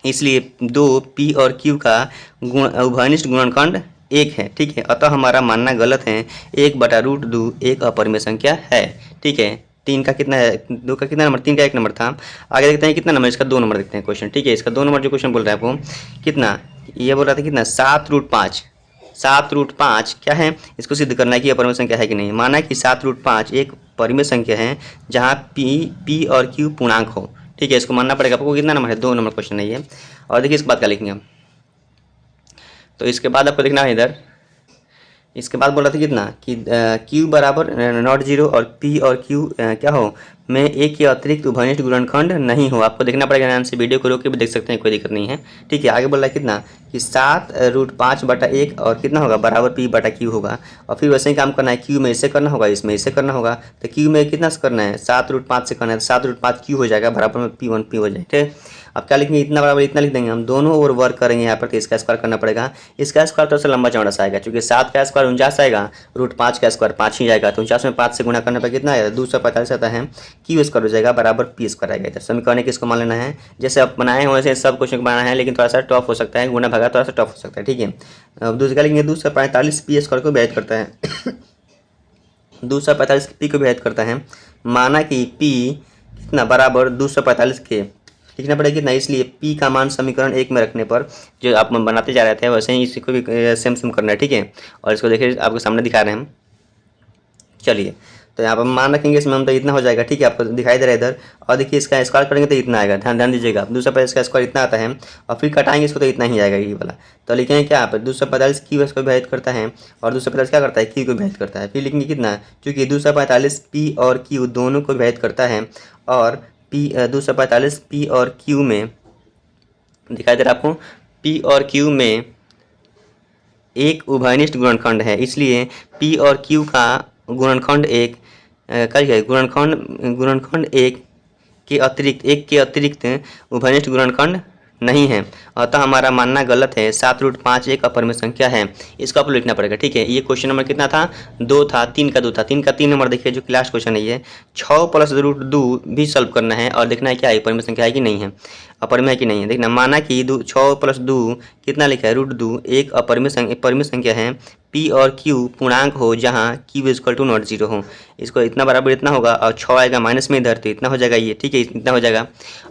इसलिए 2 P और Q का उभयनिष्ठ गुणनखंड 1 है। ठीक है, अतः हमारा मानना गलत है। 1/√2 एक अपरिमेय संख्या है। ठीक है, 3 का कितना है, 2 का कितना नंबर, 3 का 1 नंबर था। आगे देखते हैं कितना नंबर, इसका 2 नंबर देखते हैं क्वेश्चन। ठीक है, इसका 2 नंबर जो क्वेश्चन बोल रहा है आपको कितना, ये बोल रहा था कितना, 7√5। 7√5 क्या है, इसको सिद्ध करना है कि अपरिमेय संख्या है कि नहीं। माना कि 7√5 एक परिमेय संख्या है जहाँ P और Q पूर्णांक हो। ठीक है, इसको मानना पड़ेगा आपको। कितना नंबर है, 2 नंबर क्वेश्चन है ये। और देखिए इसके बाद क्या लिखेंगे हम, तो इसके बाद आपको देखना है इधर इसके बाद बोला था कितना कि Q बराबर नॉट जीरो और P और Q क्या हो में एक के अतिरिक्त उभयनिष्ठ गुणनखंड नहीं हो। आपको देखना पड़ेगा, ध्यान से वीडियो को रोक के भी देख सकते हैं, कोई दिक्कत नहीं है। ठीक है, आगे बोल रहा है कितना कि 7√5/1 और कितना होगा बराबर P/Q होगा। और फिर वैसे ही काम करना है, Q में इससे करना होगा, इसमें इससे करना होगा। तो Q में कितना से करना है 7√5 से करना है, तो 7√5 Q हो जाएगा बराबर में P1P हो जाएगा। ठीक है, अब क्या लिखेंगे, इतना बराबर इतना लिख देंगे हम, दोनों ओर वर्क करेंगे यहाँ पर, तो इसका स्क्वायर करना पड़ेगा। इसका स्क्वायर तो लंबा चौड़ा सा आएगा, क्योंकि 7 का स्क्वायर 49 आएगा, √5 का स्क्वायर 5 ही जाएगा, तो 49 में 5 से गुणा करने पर कितना आएगा 245 आता है। Q स्क्वायर हो जाएगा बराबर P स्क्वायर आएगा। इधर समीकरण किसको मान लेना है, जैसे आप बनाए हैं वैसे सब क्वेश्चन बनाना है, लेकिन थोड़ा सा टफ हो सकता है, गुणा भागा थोड़ा सा टफ हो सकता है। ठीक है, अब दूसरा लिखेंगे 245 P स्क्वायर को विभाजित करता है 245 P को विभाजित करता है, माना कि P कितना बराबर 245 के लिखना पड़ेगा कितना, इसलिए P का मान समीकरण 1 में रखने पर जो आप बनाते जा रहे थे वैसे ही इसको भी सेम सेम करना है। ठीक है, और इसको देखिए आपके सामने दिखा रहे हैं हम। चलिए, तो यहाँ पर मान रखेंगे इसमें हम, तो इतना हो जाएगा। ठीक है, आपको दिखाई दे रहा है इधर, और देखिए इसका स्क्वायर करेंगे तो इतना आएगा, ध्यान दीजिएगा। 245 का स्क्वायर इतना आता है, और फिर कटाएंगे इसको तो इतना ही आएगा ये वाला। तो लिखेंगे क्या आप 245 Q को विभाजित करता है, और 245 क्या करता है Q को विभाजित करता है। फिर लिखेंगे कितना, क्योंकि 245 P और Q दोनों को विभाजित करता है, और 245 P और Q में दिखाई दे रहा है आपको, P और Q में एक उभयनिष्ठ गुणनखंड है, इसलिए P और Q का गुणनखंड एक गुणनखंड एक के अतिरिक्त उभयनिष्ठ गुणनखंड नहीं है, अतः हमारा मानना गलत है। 7√5 एक अपरिमेय संख्या है, इसको आपको लिखना पड़ेगा। ठीक है, ये क्वेश्चन नंबर कितना था 2 था, 3 का 2 था, 3 का 3 नंबर देखिए जो लास्ट क्वेश्चन है ये 6 + √2 भी सॉल्व करना है, और देखना है क्या है परिमेय संख्या है कि नहीं है, अपरिमेय कि नहीं है। देखना, माना कि 6 + 2 कितना लिखा है √2 एक परिमेय संख्या है, P और Q पूर्णांक हो जहाँ Q = नॉट जीरो हो। इसको इतना बराबर इतना होगा, और 6 आएगा माइनस में इधर, तो इतना हो जाएगा ये। ठीक है, इतना हो जाएगा।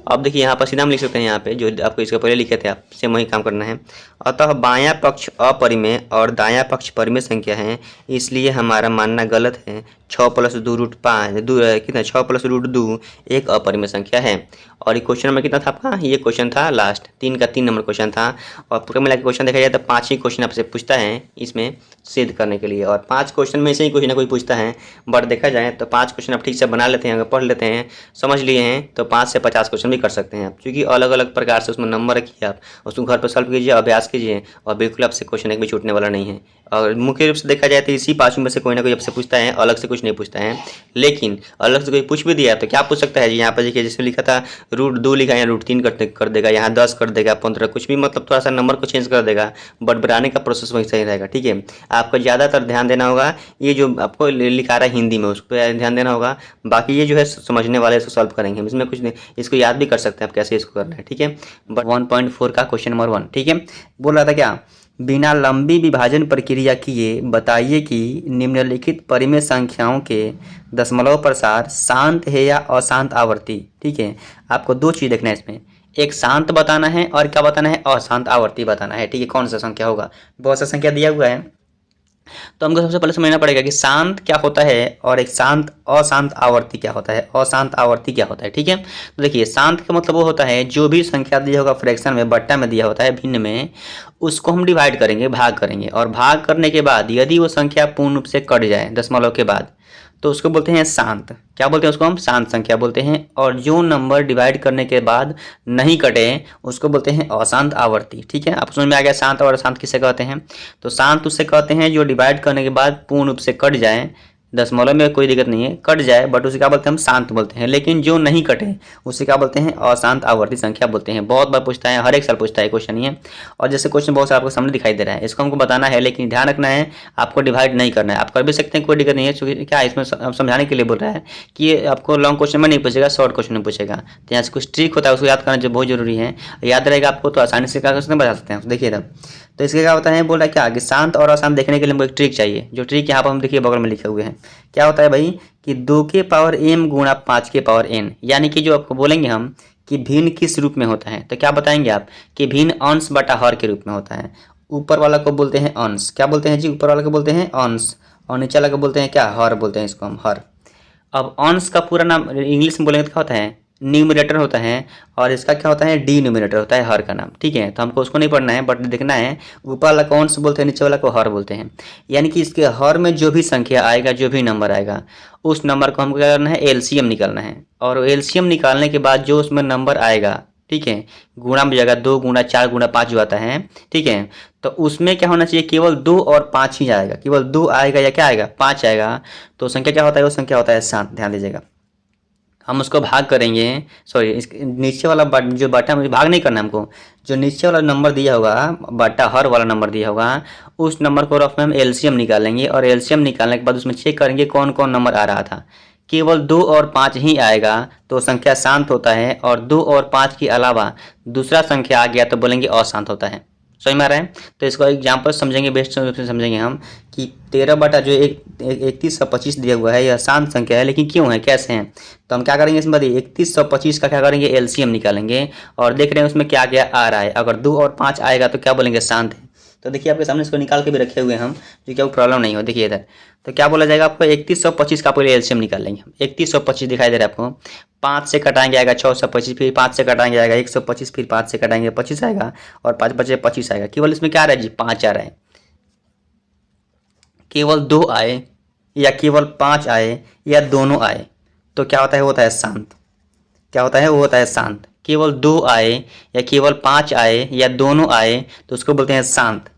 अब देखिए यहाँ पर सीधा हम लिख सकते हैं, यहाँ पे जो आपको इसके पहले लिखे थे आप सेम वही काम करना है। अतः बायां पक्ष अपरिमेय और दायां पक्ष परिमेय संख्या है, इसलिए हमारा मानना गलत है। 6 + 2√5 कितना 6 + √2 एक अपरिमेय संख्या है। और ये क्वेश्चन नंबर कितना था आपका, ये क्वेश्चन था लास्ट 3 का 3 नंबर क्वेश्चन था। और पूरा मिला के क्वेश्चन देखा जाए तो 5 ही क्वेश्चन आपसे पूछता है इसमें सिद्ध करने के लिए, और 5 क्वेश्चन में से ही कोई ना कोई पूछता है। बट देखा जाए तो 5 क्वेश्चन आप ठीक से बना लेते हैं, अगर पढ़ लेते हैं, समझ लिए हैं, तो 5 से 50 क्वेश्चन भी कर सकते हैं आप, क्योंकि अलग अलग प्रकार से उसमें नंबर रखिए, आप उसको घर पर सॉल्व कीजिए, अभ्यास कीजिए, और बिल्कुल आपसे क्वेश्चन एक भी छूटने वाला नहीं है। और मुख्य रूप से देखा जाए तो इसी 5 में से कोई ना कोई आपसे पूछता है, अलग से कुछ नहीं पूछता है। लेकिन अलग से कोई पूछ भी दिया तो क्या पूछ सकता है, यहाँ पर देखिए जैसे लिखा था √2 लिखा है, √3 कर देगा, यहाँ 10 कर देगा, 15 कुछ भी, मतलब थोड़ा सा नंबर को चेंज कर देगा, बट बनाने का प्रोसेस वही सही रहेगा। ठीक है, आपको ज़्यादातर ध्यान देना होगा, ये जो आपको लिखा रहा है हिंदी में उस पर ध्यान देना होगा, बाकी ये जो है समझने वाले इसको सॉल्व करेंगे, इसमें कुछ नहीं, इसको याद भी कर सकते हैं आप कैसे इसको करना है। ठीक है, बट 1.4 का क्वेश्चन नंबर 1। ठीक है, बोल रहा था क्या, बिना लंबी विभाजन प्रक्रिया किए बताइए कि निम्नलिखित परिमेय संख्याओं के दशमलव प्रसार शांत है या अशांत आवर्ती। ठीक है, आपको 2 चीज़ देखना है इसमें, एक शांत बताना है और क्या बताना है, अशांत आवर्ती बताना है। ठीक है, कौन सा संख्या होगा, बहुत सा संख्या दिया हुआ है, तो हमको सबसे पहले समझना पड़ेगा कि शांत क्या होता है और एक शांत अशांत आवर्ती क्या होता है, अशांत आवर्ती क्या होता है। ठीक है, तो देखिए शांत का मतलब वो होता है जो भी संख्या दिया होगा फ्रैक्शन में, बट्टा में दिया होता है भिन्न में, उसको हम डिवाइड करेंगे, भाग करेंगे, और भाग करने के बाद यदि वो संख्या पूर्ण रूप से कट जाए दशमलव के बाद, तो उसको बोलते हैं शांत। क्या बोलते हैं उसको हम, शांत संख्या बोलते हैं। और जो नंबर डिवाइड करने के बाद नहीं कटे उसको बोलते हैं अशांत आवर्ती। ठीक है, आप समझ में आ गया शांत और अशांत किसे कहते हैं। तो शांत उससे कहते हैं जो डिवाइड करने के बाद पूर्ण रूप से कट जाए, दशमलव में कोई दिक्कत नहीं है, कट जाए, बट उसे क्या बोलते हैं हम, शांत बोलते हैं। लेकिन जो नहीं कटे उसे क्या बोलते हैं, अशांत आवर्ती संख्या बोलते हैं। बहुत बार पूछता है, हर एक साल पूछता है क्वेश्चन ये, और जैसे क्वेश्चन बहुत सारा आपको सामने दिखाई दे रहा है, इसको हमको बताना है, लेकिन ध्यान रखना है आपको डिवाइड नहीं करना है। आप कर भी सकते हैं, कोई दिक्कत नहीं है, क्योंकि क्या इसमें समझाने के लिए बोल रहा है कि ये आपको लॉन्ग क्वेश्चन में नहीं पूछेगा, शॉर्ट क्वेश्चन में पूछेगा। तो यहाँ से कुछ ट्रिक होता है, उसको याद करना जो बहुत जरूरी है, याद रहेगा आपको तो आसानी से क्या क्वेश्चन बता सकते हैं। देखिए तब तो इसके क्या होता है, बोल रहा है क्या कि शांत और अशांत देखने के लिए हमको एक ट्रिक चाहिए, जो ट्रिक यहाँ पर हम देखिए बगल में लिखे हुए हैं। क्या होता है भाई कि 2 के पावर m गुणा 5 के पावर n, यानी कि जो आपको बोलेंगे हम कि भिन्न किस रूप में होता है, तो क्या बताएंगे आप कि भिन्न अंश बटा हर के रूप में होता है। ऊपर वाला को बोलते हैं अंश, क्या बोलते हैं जी, ऊपर वाला को बोलते हैं अंश, और नीचे वाला को बोलते हैं क्या, हर बोलते हैं इसको हम, हर। अब अंश का पूरा नाम इंग्लिश में बोलेंगे तो क्या होता है, न्यूमरेटर होता है और इसका क्या होता है डिनोमिनेटर होता है हर का नाम। ठीक है, तो हमको उसको नहीं पढ़ना है, बट देखना है ऊपर वाला कौन से बोलते हैं, नीचे वाला को हर बोलते हैं। यानी कि इसके हर में जो भी संख्या आएगा, जो भी नंबर आएगा, उस नंबर को हमको क्या करना है, एलसीएम निकालना है। और एलसीएम निकालने के बाद जो उसमें नंबर आएगा, ठीक है, गुणा में जाएगा, 2 गुणा 4 गुणा 5 जो आता है, ठीक है, तो उसमें क्या होना चाहिए, केवल 2 और 5 ही आएगा। केवल 2 आएगा या क्या आएगा, 5 आएगा, तो संख्या क्या होता है, वो संख्या होता है 7। ध्यान दीजिएगा, हम उसको भाग करेंगे, सॉरी इसके नीचे वाला जो बटा, मुझे भाग नहीं करना हमको, जो नीचे वाला नंबर दिया होगा, बटा हर वाला नंबर दिया होगा, उस नंबर को रफ में हम एलसीएम निकालेंगे और एलसीएम निकालने के बाद उसमें चेक करेंगे कौन कौन नंबर आ रहा था। केवल 2 और 5 ही आएगा तो संख्या शांत होता है, और 2 और 5 के अलावा दूसरा संख्या आ गया तो बोलेंगे अशांत होता है। समझ में आ रहा है? तो इसको एग्जाम्पल समझेंगे, बेस्ट रूप से समझेंगे हम कि 13 बटा जो 3125 दिया हुआ है, यह शांत संख्या है, लेकिन क्यों है, कैसे है, तो हम क्या करेंगे इसमें, 3125 का क्या करेंगे, एलसीएम निकालेंगे और देख रहे हैं उसमें क्या क्या आ रहा है। अगर 2 और 5 आएगा तो क्या बोलेंगे, शांत है। तो देखिए आपके सामने इसको निकाल के भी रखे हुए हैं हम, जो क्या वो प्रॉब्लम नहीं हो। देखिए इधर तो क्या बोला जाएगा आपको, 3125 का पहले एलसीएम निकाल लेंगे हम। 3125 दिखाई दे रहा है आपको, 5 से कटाएंगे आएगा 625, फिर 5 से कटाएंगे आएगा 125, फिर 5 से कटाएंगे 25 आएगा, और 5 बचे 25 आएगा। केवल इसमें क्या आ रहा है जी, 5 आ रहा है। केवल 2 आए या केवल 5 आए या दोनों आए तो क्या होता है, वो होता है शांत। क्या होता है, वो होता है शांत। केवल 2 आए या केवल 5 आए या दोनों आए तो उसको बोलते हैं शांत।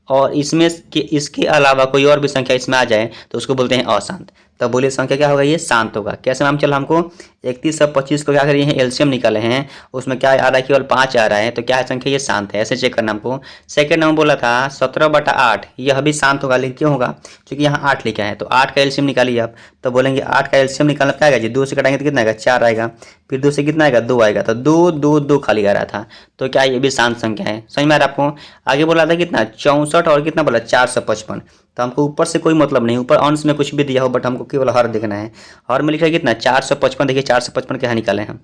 और इसमें इसके अलावा कोई और भी संख्या इसमें आ जाए तो उसको बोलते हैं अशांत। तब बोलिए संख्या क्या होगा, ये शांत होगा। कैसे नाम चला, हमको 3125 को क्या करिए हैं, एलसीएम निकाले हैं, उसमें क्या आ रहा है, केवल 5 आ रहा है, तो क्या है संख्या, ये शांत है। ऐसे चेक करना हमको। सेकंड नंबर बोला था 17/8, यह भी शांत होगा, लेकिन क्यों होगा, क्योंकि यहाँ 8 लिखा है, तो 8 का एलसीएम निकालिए आप। तो बोलेंगे 8 का एलसीएम निकालना क्या आएगा जी, 2 से कटाएंगे तो कितना आएगा, 4 आएगा, फिर 2 से कितना आएगा, 2 आएगा, तो 2 2 2 खाली आ रहा था, तो क्या ये भी शांत संख्या है। समझ में आ रहा है आपको? आगे बोला था कितना, 64 और कितना बोला, 455। तो हमको ऊपर से कोई मतलब नहीं, ऊपर अंश में कुछ भी दिया हो, बट हमको केवल हर देखना है। हर में लिखा है कितना, 455। देखिए 455 क्या निकाले हम,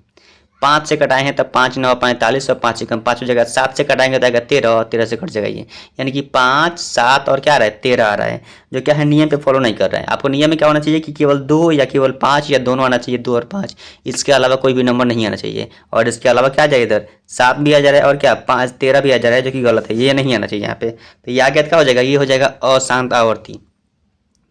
5 से कटाए हैं तब 5 9 45 और 5 कम 5 हो जाएगा। 7 से कटाएंगे तो आएगा 13 और 13 से कट जाएगा ये, यानी कि 5 7 और क्या आ रहा है, 13 आ रहा है, जो क्या है नियम पे फॉलो नहीं कर रहा है। आपको नियम में क्या होना चाहिए कि केवल 2 या केवल 5 या दोनों आना चाहिए, 2 और 5, इसके अलावा कोई भी नंबर नहीं आना चाहिए। और इसके अलावा क्या आ जाएगा, इधर 7 भी आ जा रहा है और क्या 5 13 भी आ जा रहा है, जो कि गलत है, ये नहीं आना चाहिए यहाँ पे। तो ये आगे क्या हो जाएगा, ये हो जाएगा अशांत आवर्ती।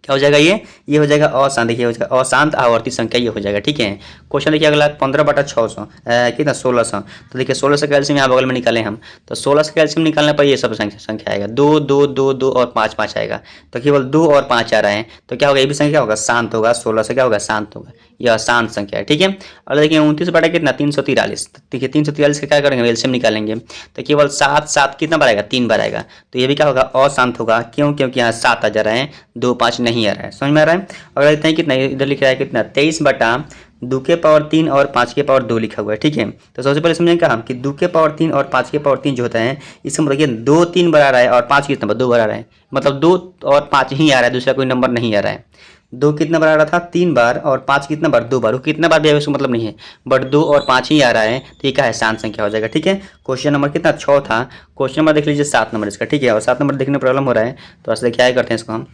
क्या हो जाएगा, ये हो जाएगा अशांत। देखिए हो जाएगा अशांत आवर्ती संख्या, ये हो जाएगा। ठीक है, क्वेश्चन देखिए अगला 15/600 कितना 1600। तो देखिए 1600 का एलसीएम यहाँ बगल में निकाले हम, तो 1600 का एलसीएम निकालने पर ये सब संख्या आएगा, 2 2 2 2 और 5 5 आएगा, तो केवल 2 और 5 आ रहा है, तो क्या होगा, ये भी संख्या क्या होगा, शांत होगा। 16 से क्या होगा, शांत होगा, यह शांत संख्या है। ठीक है, और देखिए 29 बटा कितना 343। देखिए 343 का क्या करेंगे, एलसीएम निकालेंगे, तो केवल 7 7 कितना बार आएगा, 3 बार आएगा, तो ये भी क्या होगा, अशांत होगा। क्यों, क्योंकि यहाँ 7 आ जा रहा है, 2 5 नहीं आ रहा है। समझ में आ रहा है? अगर देखते हैं कितना, इधर लिख रहा है कितना 23/2 और 5/2 लिखा हुआ है। ठीक है, तो सबसे पहले समझेंगे हम कि 2/3 और 5/3 जो होता है, इसमें देखिए 2 3 बार आ रहा है और 5 कितना 2 बार आ रहा है, मतलब 2 और 5 ही आ रहा है, दूसरा कोई नंबर नहीं आ रहा है। 2 कितना बार आ रहा था, 3 बार, और 5 कितना बार, 2 बार। वो कितना बार भी आएगा उसको मतलब नहीं है, बट 2 और 5 ही आ रहा है, तो ये क्या है, शांत संख्या हो जाएगा। ठीक है, क्वेश्चन नंबर कितना 6 था, क्वेश्चन नंबर देख लीजिए 7 नंबर इसका। ठीक है, और 7 नंबर देखने में प्रॉब्लम हो रहा है, तो ऐसे क्या करते हैं इसको हम,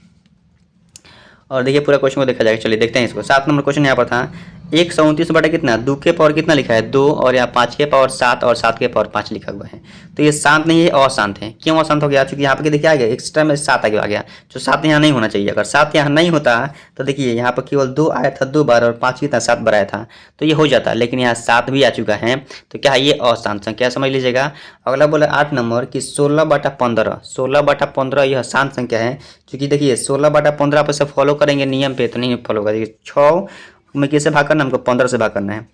और देखिए पूरा क्वेश्चन को देखा जाएगा। चलिए देखते हैं इसको। 7 नंबर क्वेश्चन यहाँ पर था 129 बटा कितना 2 के पावर कितना लिखा है 2, और यहाँ 5 के पावर 7 और 7 के पावर 5 लिखा हुआ है। तो ये शांत नहीं है, अशांत है। क्यों अशांत हो गया, क्योंकि यहाँ पे देखिए आ गया एक्स्ट्रा में 7 आगे आ गया, जो 7 यहाँ नहीं होना चाहिए। अगर 7 यहाँ नहीं होता तो देखिए यहाँ पर केवल 2 आया था 2 बार, और 5 कितना 7 बार आया था, तो ये हो जाता, लेकिन यहाँ 7 भी आ चुका है, तो क्या है ये अशांत संख्या, समझ लीजिएगा। अगला बोला 8 नंबर कि 16/15, 16/15 यह शांत संख्या है। क्योंकि देखिए 16/15 पर से फॉलो करेंगे नियम पे, तो नहीं फॉलो करेंगे। 6 में किससे भाग करना, हमको 15 से भाग करना है,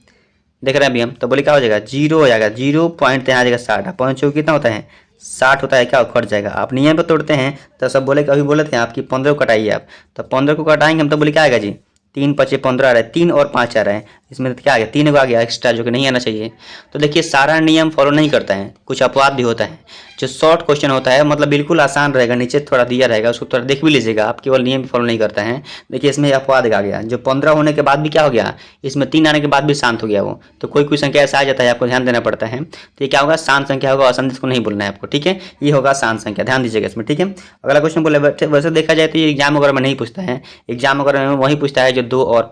देख रहे हैं अभी हम। तो बोले क्या हो जाएगा, 0 हो जाएगा, 0 पॉइंट यहाँ आ जाएगा 60, पॉइंट चौक कितना होता है 60 होता है, क्या कट जाएगा। आप नियम पे तोड़ते हैं तो सब बोले, अभी बोले थे आपकी 15 को कटाइए आप, तो 15 को कटाएंगे हम, तो बोले क्या आएगा जी 3 5 15 आ रहा है, 3 और 5 आ रहा है, इसमें क्या आ गया 3 को आ गया एक्स्ट्रा, जो कि नहीं आना चाहिए। तो देखिए सारा नियम फॉलो नहीं करता है, कुछ अपवाद भी होता है। जो शॉर्ट क्वेश्चन होता है मतलब बिल्कुल आसान रहेगा, नीचे थोड़ा दिया रहेगा, उसको थोड़ा देख भी लीजिएगा, आप केवल नियम फॉलो नहीं करते हैं। देखिए इसमें अपवाद आ गया, जो 15 होने के बाद भी क्या हो गया, इसमें 3 आने के बाद भी शांत हो गया वो। तो कोई कोई संख्या ऐसा आ जाता है, आपको ध्यान देना पड़ता है। तो ये क्या होगा, शांत संख्या होगा, अशांत इसको नहीं बोलना है आपको, ठीक है। ये होगा शांत संख्या, ध्यान दीजिएगा इसमें, ठीक है। अगला क्वेश्चन बोले, वैसे देखा जाए तो ये एग्जाम वगैरह में नहीं पूछता है, एग्जाम वगैरह में वही पूछता है जो 2 और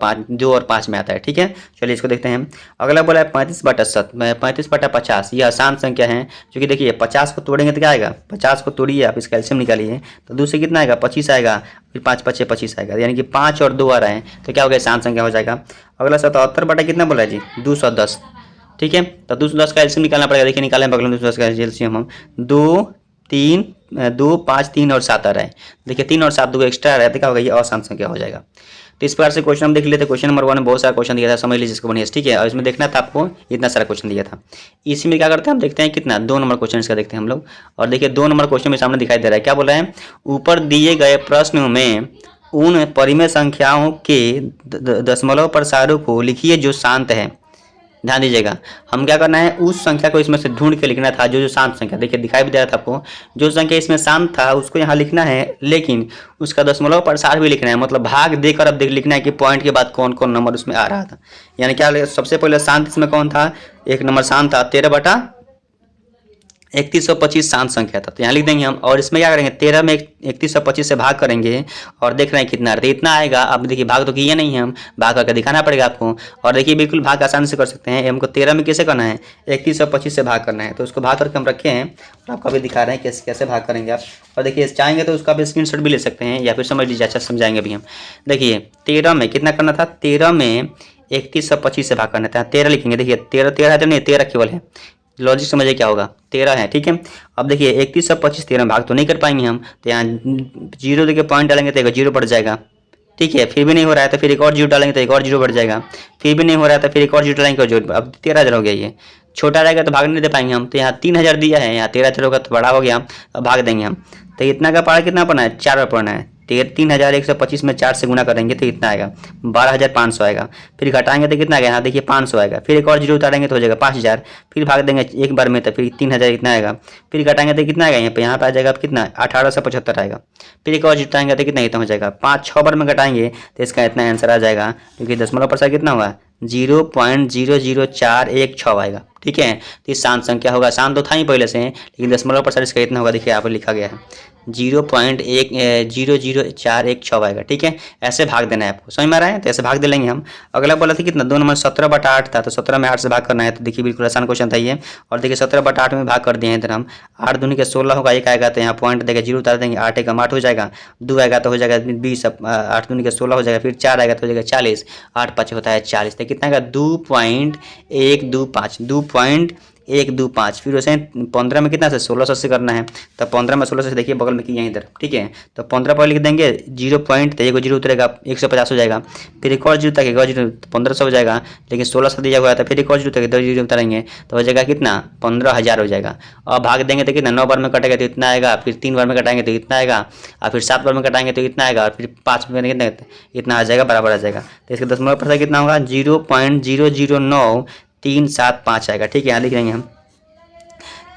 5 में आता है, ठीक है। चलिए इसको देखते हैं। अगला बोला है 35/50, यह अशांत संख्या है। क्योंकि देखिए 50 को तोड़ेंगे तो क्या आएगा, 50 को तोड़िए आप, इसका एलसीएम निकालिए तो 2 से कितना आएगा, 25 आएगा, फिर 5 5 25 आएगा, यानी कि 5 और 2 आ रहे हैं, तो क्या हो गया, शांत संख्या हो जाएगा। अगला 77 बटा कितना बोला है जी, 210, ठीक है। तो 210 का एलसीएम निकालना पड़ेगा, देखिए निकालें बगल में 210 का एलसीएम हम, 2 5 3 और 7 आ रहा है। देखिए 3 और 7 2 एक्स्ट्रा आ रहा है, तो क्या होगा, ये अशांत संख्या हो जाएगा। तो इस प्रकार से क्वेश्चन हम देख लेते हैं। क्वेश्चन नंबर 1 में बहुत सारा क्वेश्चन दिया था, समझ लीजिए इसको बढ़िया से, ठीक है। और इसमें देखना था आपको, इतना सारा क्वेश्चन दिया था। इसी में क्या करते हैं हम, देखते हैं कितना 2 नंबर क्वेश्चन इसका देखते हैं हम लोग। और देखिए 2 नंबर क्वेश्चन में सामने दिखाई दे रहा है, क्या बोला है, ऊपर दिए गए प्रश्न में उन परिमेय संख्याओं के दशमलव प्रसारों को लिखिए जो शांत है। ध्यान दीजिएगा, हम क्या करना है, उस संख्या को इसमें से ढूंढ के लिखना था जो शांत संख्या, देखिए दिखाई भी दे रहा था आपको, जो संख्या इसमें शांत था उसको यहाँ लिखना है, लेकिन उसका दशमलव प्रसार भी लिखना है, मतलब भाग देकर अब लिखना है कि पॉइंट के बाद कौन कौन नंबर उसमें आ रहा था। यानी क्या, सबसे पहले शांत इसमें कौन था, एक नंबर शांत था 13/3125 शांत संख्या था, तो यहाँ लिख देंगे हम। और इसमें क्या करेंगे, 13 में 3125 से भाग करेंगे और देख रहे हैं कितना रहता है, इतना आएगा। अब देखिए भाग तो किए नहीं है हम, भाग करके दिखाना पड़ेगा आपको। और देखिए बिल्कुल भाग आसान से कर सकते हैं, हमको 13 में कैसे करना है, 3125 से भाग करना है, तो उसको भाग करके हम रखे हैं और आपको अभी दिखा रहे हैं कैसे कैसे भाग करेंगे आप। और देखिए चाहेंगे तो उसका भी स्क्रीनशॉट भी ले सकते हैं, या फिर समझ लीजिए, अच्छा समझाएंगे अभी हम। देखिए 13 में कितना करना था, 13 में 3125 से भाग करना था, 13 लिखेंगे। देखिए 13 है तो नहीं, 13 केवल है, लॉजिक समझिए क्या होगा, 13 है, ठीक है। अब देखिए 3125 13 भाग तो नहीं कर पाएंगे हम, तो यहाँ 0 देखिए पॉइंट डालेंगे तो एक 0 बढ़ जाएगा, ठीक है। फिर भी नहीं हो रहा है तो फिर एक और 0 डालेंगे तो एक और 0 बढ़ जाएगा, फिर भी नहीं हो रहा है तो फिर एक और 0 डालेंगे, जो अब 13,000 हो गया। ये छोटा रहेगा तो भाग नहीं दे पाएंगे हम, तो यहाँ 3000 दिया है, यहाँ 13,000 होगा तो बड़ा हो गया, अब भाग देंगे हम। तो इतना का पारा कितना पड़ना है, 4 बार पड़ना है, 3125 में 4 से गुना करेंगे तो इतना आएगा, 12,500 आएगा। फिर घटाएंगे तो कितना आएगा, यहाँ देखिए 500 आएगा, फिर एक और 0 उतारेंगे तो हो जाएगा 5000, फिर भाग देंगे एक बार में तो फिर 3000 इतना आएगा, फिर घटाएंगे तो कितना आएगा, यहाँ पे आ जाएगा कितना, 1875 आएगा। फिर एक और 0 उतारेंगे तो कितना, इतना हो जाएगा। 5-6 बार में घटाएंगे तो इसका इतना आंसर आ जाएगा, क्योंकि दशमलव प्रसार कितना होगा, 0.00416 आएगा, ठीक है। तो ये शांत संख्या होगा, शांत तो था ही पहले से, लेकिन दशमलव प्रसार इसका इतना होगा, देखिए यहाँ पर लिखा गया है 0.00416 आएगा, ठीक है। ऐसे भाग देना है आपको, समझ में आ रहा है, तो ऐसे भाग दे लेंगे हम। अगला बोला था कितना, 2 नंबर 17/8 था, तो 17 में 8 से भाग करना है, तो देखिए बिल्कुल आसान क्वेश्चन था ये। और देखिए 17/8 में भाग कर दिए हैं इधर हम, 8 दूनी के 16 होगा, एक आएगा तो यहाँ पॉइंट देगा 0 उतार देंगे, 8 एकम 8 हो जाएगा, 2 आएगा तो हो जाएगा 20, 8 दूनी के 16 हो जाएगा, फिर 4 आएगा तो हो जाएगा 40, 8 5 होता है 40, तो कितना आएगा 2.125, फिर वैसे 15 में कितना से 1600 से करना है, तो 15 में 1600 से देखिए बगल में किया इधर, ठीक है। तो 15 पर लिख देंगे 0 पॉइंट, तो 1 0 उतरेगा 150 हो जाएगा, फिर एक और 0 तक 1500 हो जाएगा, लेकिन 1600 दिया हुआ है तो फिर एक और 0 तक 2 0 उतारेंगे तो हो जाएगा कितना, 15,000 हो जाएगा। और भाग देंगे तो कितना, 9 बार में कटेगा तो इतना आएगा, फिर 3 बार में कटाएंगे तो इतना आएगा, और फिर 7 बार में कटाएंगे तो इतना आएगा, और फिर 5 में कितना इतना आ जाएगा, बराबर आ जाएगा। तो इसका दशमलव प्रसार कितना होगा, 0.009375 आएगा, ठीक है। यहाँ लिख देंगे हम।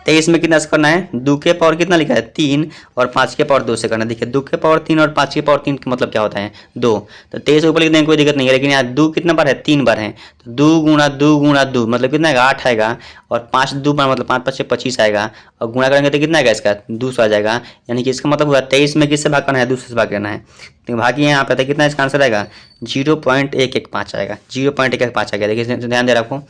23 में कितना से करना है, 2 के पावर कितना लिखा है 3 और 5 के पावर 2 से करना है। देखिए 2 के पावर 3 और 5 के पावर 3 का मतलब क्या होता है, 2। तो 23 ऊपर लिख देंगे, कोई दिक्कत नहीं है, लेकिन यहाँ 2 कितना बार है, 3 बार है, तो 2 गुणा 2 गुणा 2 मतलब कितना आएगा, 8 आएगा, और 5 2 बार मतलब 5 5 25 आएगा, और गुणा करेंगे तो कितना आएगा, इसका 200 आ जाएगा। यानी कि इसका मतलब हुआ 23 में किससे भाग करना है, 200 से भाग करना है, तो भागिए यहाँ पे, तो कितना इसका आंसर आएगा 0.115 आएगा, 0.115 आ गया। देखिए ध्यान दे रहा आपको,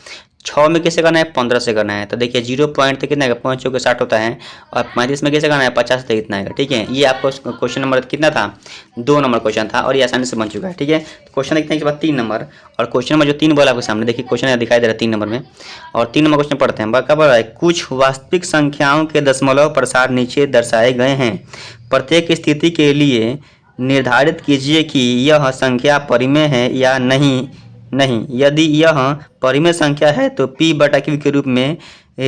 6 में कैसे करना है, 15 से करना है, तो देखिए 0 पॉइंट तो कितना आएगा, 5 चौके 60 होता है, और 35 में कैसे करना है, 50 से इतना आएगा, ठीक है। ये आपको क्वेश्चन नंबर कितना था, 2 नंबर क्वेश्चन था, और ये आसानी से बन चुका है, ठीक है। तो क्वेश्चन देखते हैं इसके बाद 3 नंबर, और क्वेश्चन नंबर जो 3 बोला आपके सामने, देखिए क्वेश्चन दिखाई दे रहा है 3 नंबर में, और 3 नंबर क्वेश्चन पढ़ते हैं। क्या बोल रहा है, कुछ वास्तविक संख्याओं के दशमलव प्रसार नीचे दर्शाए गए हैं, प्रत्येक स्थिति के लिए निर्धारित कीजिए कि यह संख्या परिमेय है या नहीं। यदि यह परिमेय संख्या है तो P/Q के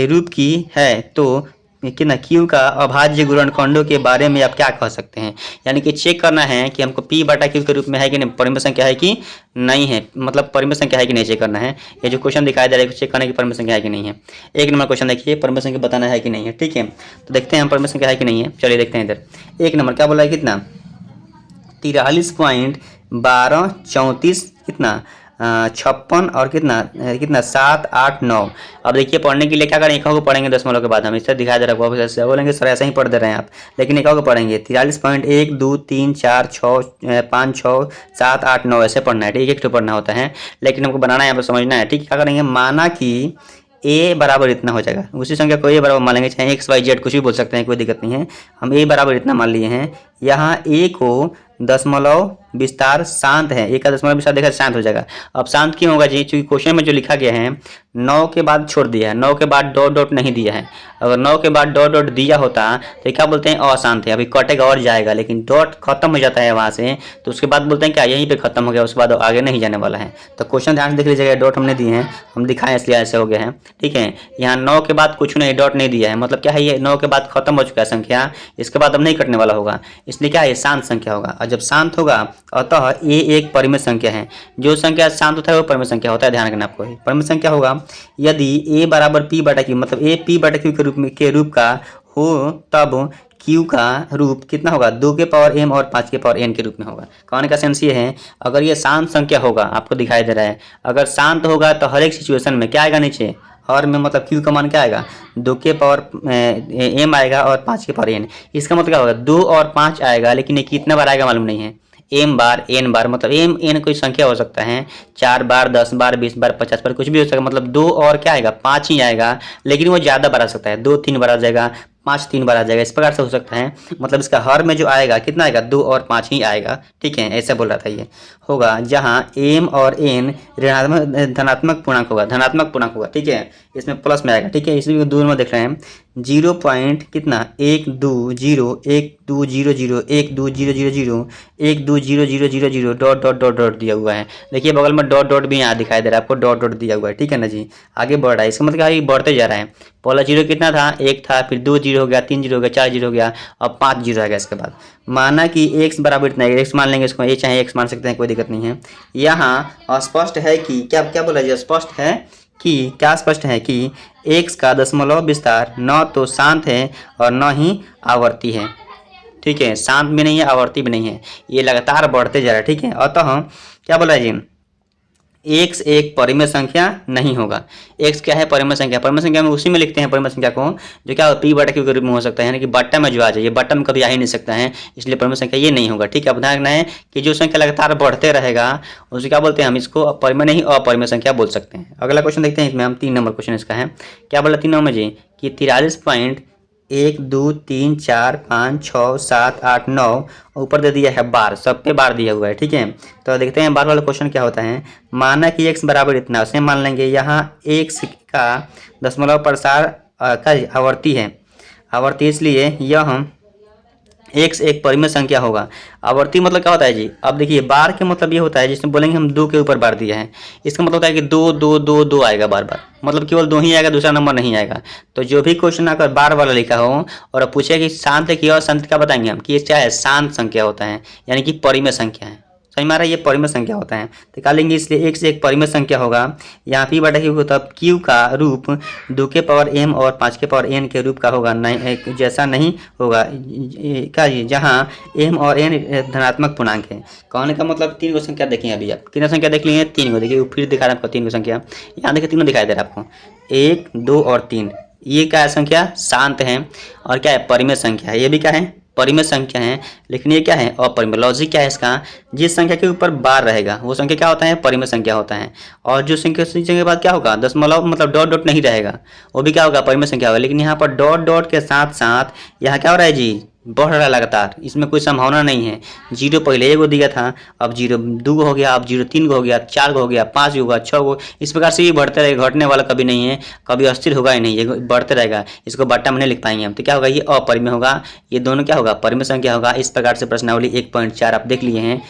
रूप की है, तो कितना क्यू का अभाज्य गुणनखंडों के बारे में आप क्या कह सकते हैं। यानी कि चेक करना है कि हमको पी बटा क्यू के रूप में है कि नहीं, परिमेय संख्या है कि नहीं है, मतलब परिमेय संख्या है कि नहीं चेक करना है। ये जो क्वेश्चन दिखाई दे रहा है चेक करना है कि परिमेय संख्या है कि नहीं है। एक नंबर क्वेश्चन देखिए, परिमेय संख्या बताना है कि नहीं है। ठीक है, तो देखते हैं हम परिमेय संख्या है कि नहीं है। चलिए देखते हैं इधर। एक नंबर क्या बोला है, कितना 43.1234 कितना 56 और कितना 7 8 9। अब देखिए पढ़ने के लिए क्या करें, एक को पढ़ेंगे दशमलव के बाद हम इससे दिखाई दे रहा है, बोलेंगे सर ऐसा ही पढ़ दे रहे हैं आप, लेकिन एक को पढ़ेंगे 43.1 2 3 4 6 5 6 7 8 9 ऐसे पढ़ना है। ठीक है, एक पढ़ना होता है, लेकिन हमको बनाना है, यहाँ पर समझना है। ठीक है, क्या करेंगे, माना कि ए बराबर इतना हो जाएगा, उसी संख्या को ए बराबर मान लेंगे, चाहे एक्स वाई जेड कुछ भी बोल सकते हैं, कोई दिक्कत नहीं है। हम ए बराबर इतना मान लिए हैं। यहाँ ए को दशमलव विस्तार शांत है, एक का दशमलव विस्तार देखा शांत हो जाएगा। अब शांत क्यों होगा जी, क्योंकि क्वेश्चन में जो लिखा गया है 9 के बाद छोड़ दिया है, 9 के बाद डॉट डॉट नहीं दिया है। अगर 9 के बाद डॉट डॉट दिया होता तो क्या बोलते हैं, अशांत है, अभी कटेगा और जाएगा, लेकिन डॉट खत्म हो जाता है वहाँ से, तो उसके बाद बोलते हैं क्या यहीं पे खत्म हो गया, उसके बाद आगे नहीं जाने वाला है। तो क्वेश्चन ध्यान से देख लीजिएगा, डॉट हमने दिए हैं, हम दिखाएं इसलिए ऐसे हो गया है। ठीक है, यहाँ 9 के बाद कुछ नहीं, डॉट नहीं दिया है, मतलब क्या है, ये 9 के बाद खत्म हो चुका है संख्या, इसके बाद अब नहीं कटने वाला होगा, इसलिए क्या है, शांत संख्या होगा। और जब शांत होगा अतः ये एक परिमेय संख्या है। जो संख्या शांत होता है वो परिमेय संख्या होता है, ध्यान रखना आपको। परिमेय संख्या होगा यदि ए बराबर पी बटा क्यू, मतलब ए पी बटा क्यू के रूप का हो, तब क्यू का रूप कितना होगा, 2 के पावर m और 5 के पावर n के रूप में होगा। कहने का सेंस ये है, अगर ये शांत संख्या होगा, आपको दिखाई दे रहा है, अगर शांत होगा तो हर एक सिचुएशन में क्या आएगा नीचे, हर में मतलब क्यू का मान क्या आएगा, 2 के पावर m आएगा और 5 के पावर n। इसका मतलब क्या होगा, 2 और 5 आएगा, लेकिन ये कितना बार आएगा मालूम नहीं है, m बार n बार, मतलब n कोई संख्या हो सकता है, 4 बार 10 बार 20 बार 50 बार कुछ भी हो सकता है, मतलब 2 और क्या आएगा, 5 ही आएगा, लेकिन वो ज़्यादा बार आ सकता है, 2 3 बार आ जाएगा, 5 3 बार आ जाएगा, इस प्रकार से हो सकता है। मतलब इसका हर में जो आएगा कितना आएगा, 2 और 5 ही आएगा। ठीक है, ऐसा बोल रहा था, ये होगा जहाँ m और n ऋणात्मक धनात्मक पूर्णांक होगा, धनात्मक पूर्णांक होगा। ठीक है, इसमें प्लस में आएगा। ठीक है, इसलिए दूर में देख रहे हैं 0 पॉइंट कितना 1 2 0 1 2 0 0 1 2 0 0 0 1 2 0 0 0 0 डॉट डॉट डॉट डॉट दिया हुआ है। देखिए बगल में डॉट डॉट भी यहाँ दिखाई दे रहा है आपको, डॉट डॉट दिया हुआ है। ठीक है ना जी, आगे बढ़ रहा है, इसका मतलब क्या है, बढ़ते जा रहा है। पहला 0 कितना था, 1 था, फिर 2 0 हो गया, 3 0 हो गया, 4 0 हो गया, अब 5 0 आ गया। इसके बाद माना कि x बराबर इतना है, x मान लेंगे इसको, ये चाहे x मान सकते हैं, कोई दिक्कत नहीं है। यहाँ स्पष्ट है कि क्या क्या बोला जाए, स्पष्ट है कि क्या स्पष्ट है कि x का दशमलव विस्तार न तो शांत है और न ही आवर्ती है। ठीक है, शांत भी नहीं है, आवर्ती भी नहीं है, ये लगातार बढ़ते जा रहा है। ठीक है, अतः क्या बोला जी, x एक परिमेय संख्या नहीं होगा। x क्या है, परिमेय संख्या। परिमेय संख्या में उसी में लिखते हैं परिमेय संख्या को जो क्या पी बटा क्यू के रूप में हो सकता है, यानी कि बट्टा में जो आ जाए, ये बट्टा में कभी आ ही नहीं सकता है, इसलिए परिमेय संख्या ये नहीं होगा। ठीक है, अब ध्यान रखना है कि जो संख्या लगातार बढ़ते रहेगा उसे क्या बोलते हैं, हम इसको परिमेय नहीं अपरिमेय संख्या बोल सकते हैं। अगला क्वेश्चन देखते हैं, इसमें हम 3 नंबर क्वेश्चन इसका है, क्या बोला 3 नंबर जी, कि 43.1 2 3 4 5 6 7 8 9 ऊपर दे दिया है बार, सब पे बार दिया हुआ है। ठीक है, तो देखते हैं बार वाला क्वेश्चन क्या होता है। माना कि x बराबर इतना, उसे मान लेंगे यहाँ x का दशमलव प्रसार का आवर्ती है, आवर्ती इसलिए यह हम x एक परिमेय संख्या होगा। आवर्ती मतलब क्या होता है जी, अब देखिए बार के मतलब ये होता है, जिसमें बोलेंगे हम 2 के ऊपर बार दिया है, इसका मतलब होता है कि 2 2 2 2 आएगा बार बार, मतलब केवल 2 ही आएगा, दूसरा नंबर नहीं आएगा। तो जो भी क्वेश्चन अगर बार वाला लिखा हो और पूछे कि शांत है कि अशांत, क्या बताएंगे हम कि ये क्या है, शांत संख्या होता है, यानी कि परिमेय संख्या है। सही मारा, ये परिमेय संख्या होता है, तो क्या लेंगे, इसलिए x एक परिमेय संख्या होगा। यहाँ p बटा क्यू तब q का रूप 2 के पावर m और 5 के पावर n के रूप का होगा, नहीं जैसा नहीं होगा क्या जी, जहाँ m और n धनात्मक पूर्णांक है। कहने का मतलब 3 को संख्या देखें, अभी आप कितना संख्या देख लिए हैं, 3 को देखिए, फिर दिखा रहा है आपको 3 को संख्या, यहाँ देखिए तीनों दिखाई दे रहा है आपको, 1 2 और 3, ये क्या है, संख्या शांत है और क्या है, परिमेय संख्या है। ये भी क्या है, परिमेय संख्या है, लेकिन ये क्या है, अपरिमेय। लॉजिक क्या है इसका, जिस संख्या के ऊपर बार रहेगा वो संख्या क्या होता है, परिमेय संख्या होता है, और जो संख्या के बाद क्या होगा, दशमलव मतलब डॉट डॉट नहीं रहेगा, वो भी क्या होगा, परिमेय संख्या होगा। लेकिन यहाँ पर डॉट डॉट के साथ साथ यहाँ क्या हो रहा है जी, बढ़ रहा है लगातार, इसमें कोई संभावना नहीं है। 0 पहले 1 दिया था, अब 0 2 हो गया, अब 0 3 हो गया, 4 हो गया, 5 होगा, 6 हो, इस प्रकार से ये बढ़ते रहेगा, घटने वाला कभी नहीं है, कभी अस्थिर होगा ही नहीं, ये बढ़ते रहेगा। इसको बट्टा में नहीं लिख पाएंगे हम, तो क्या होगा, ये अपरिमेय होगा, ये दोनों क्या होगा, परिमेय संख्या होगा। इस प्रकार से प्रश्नावली 1.4 आप देख लिए हैं।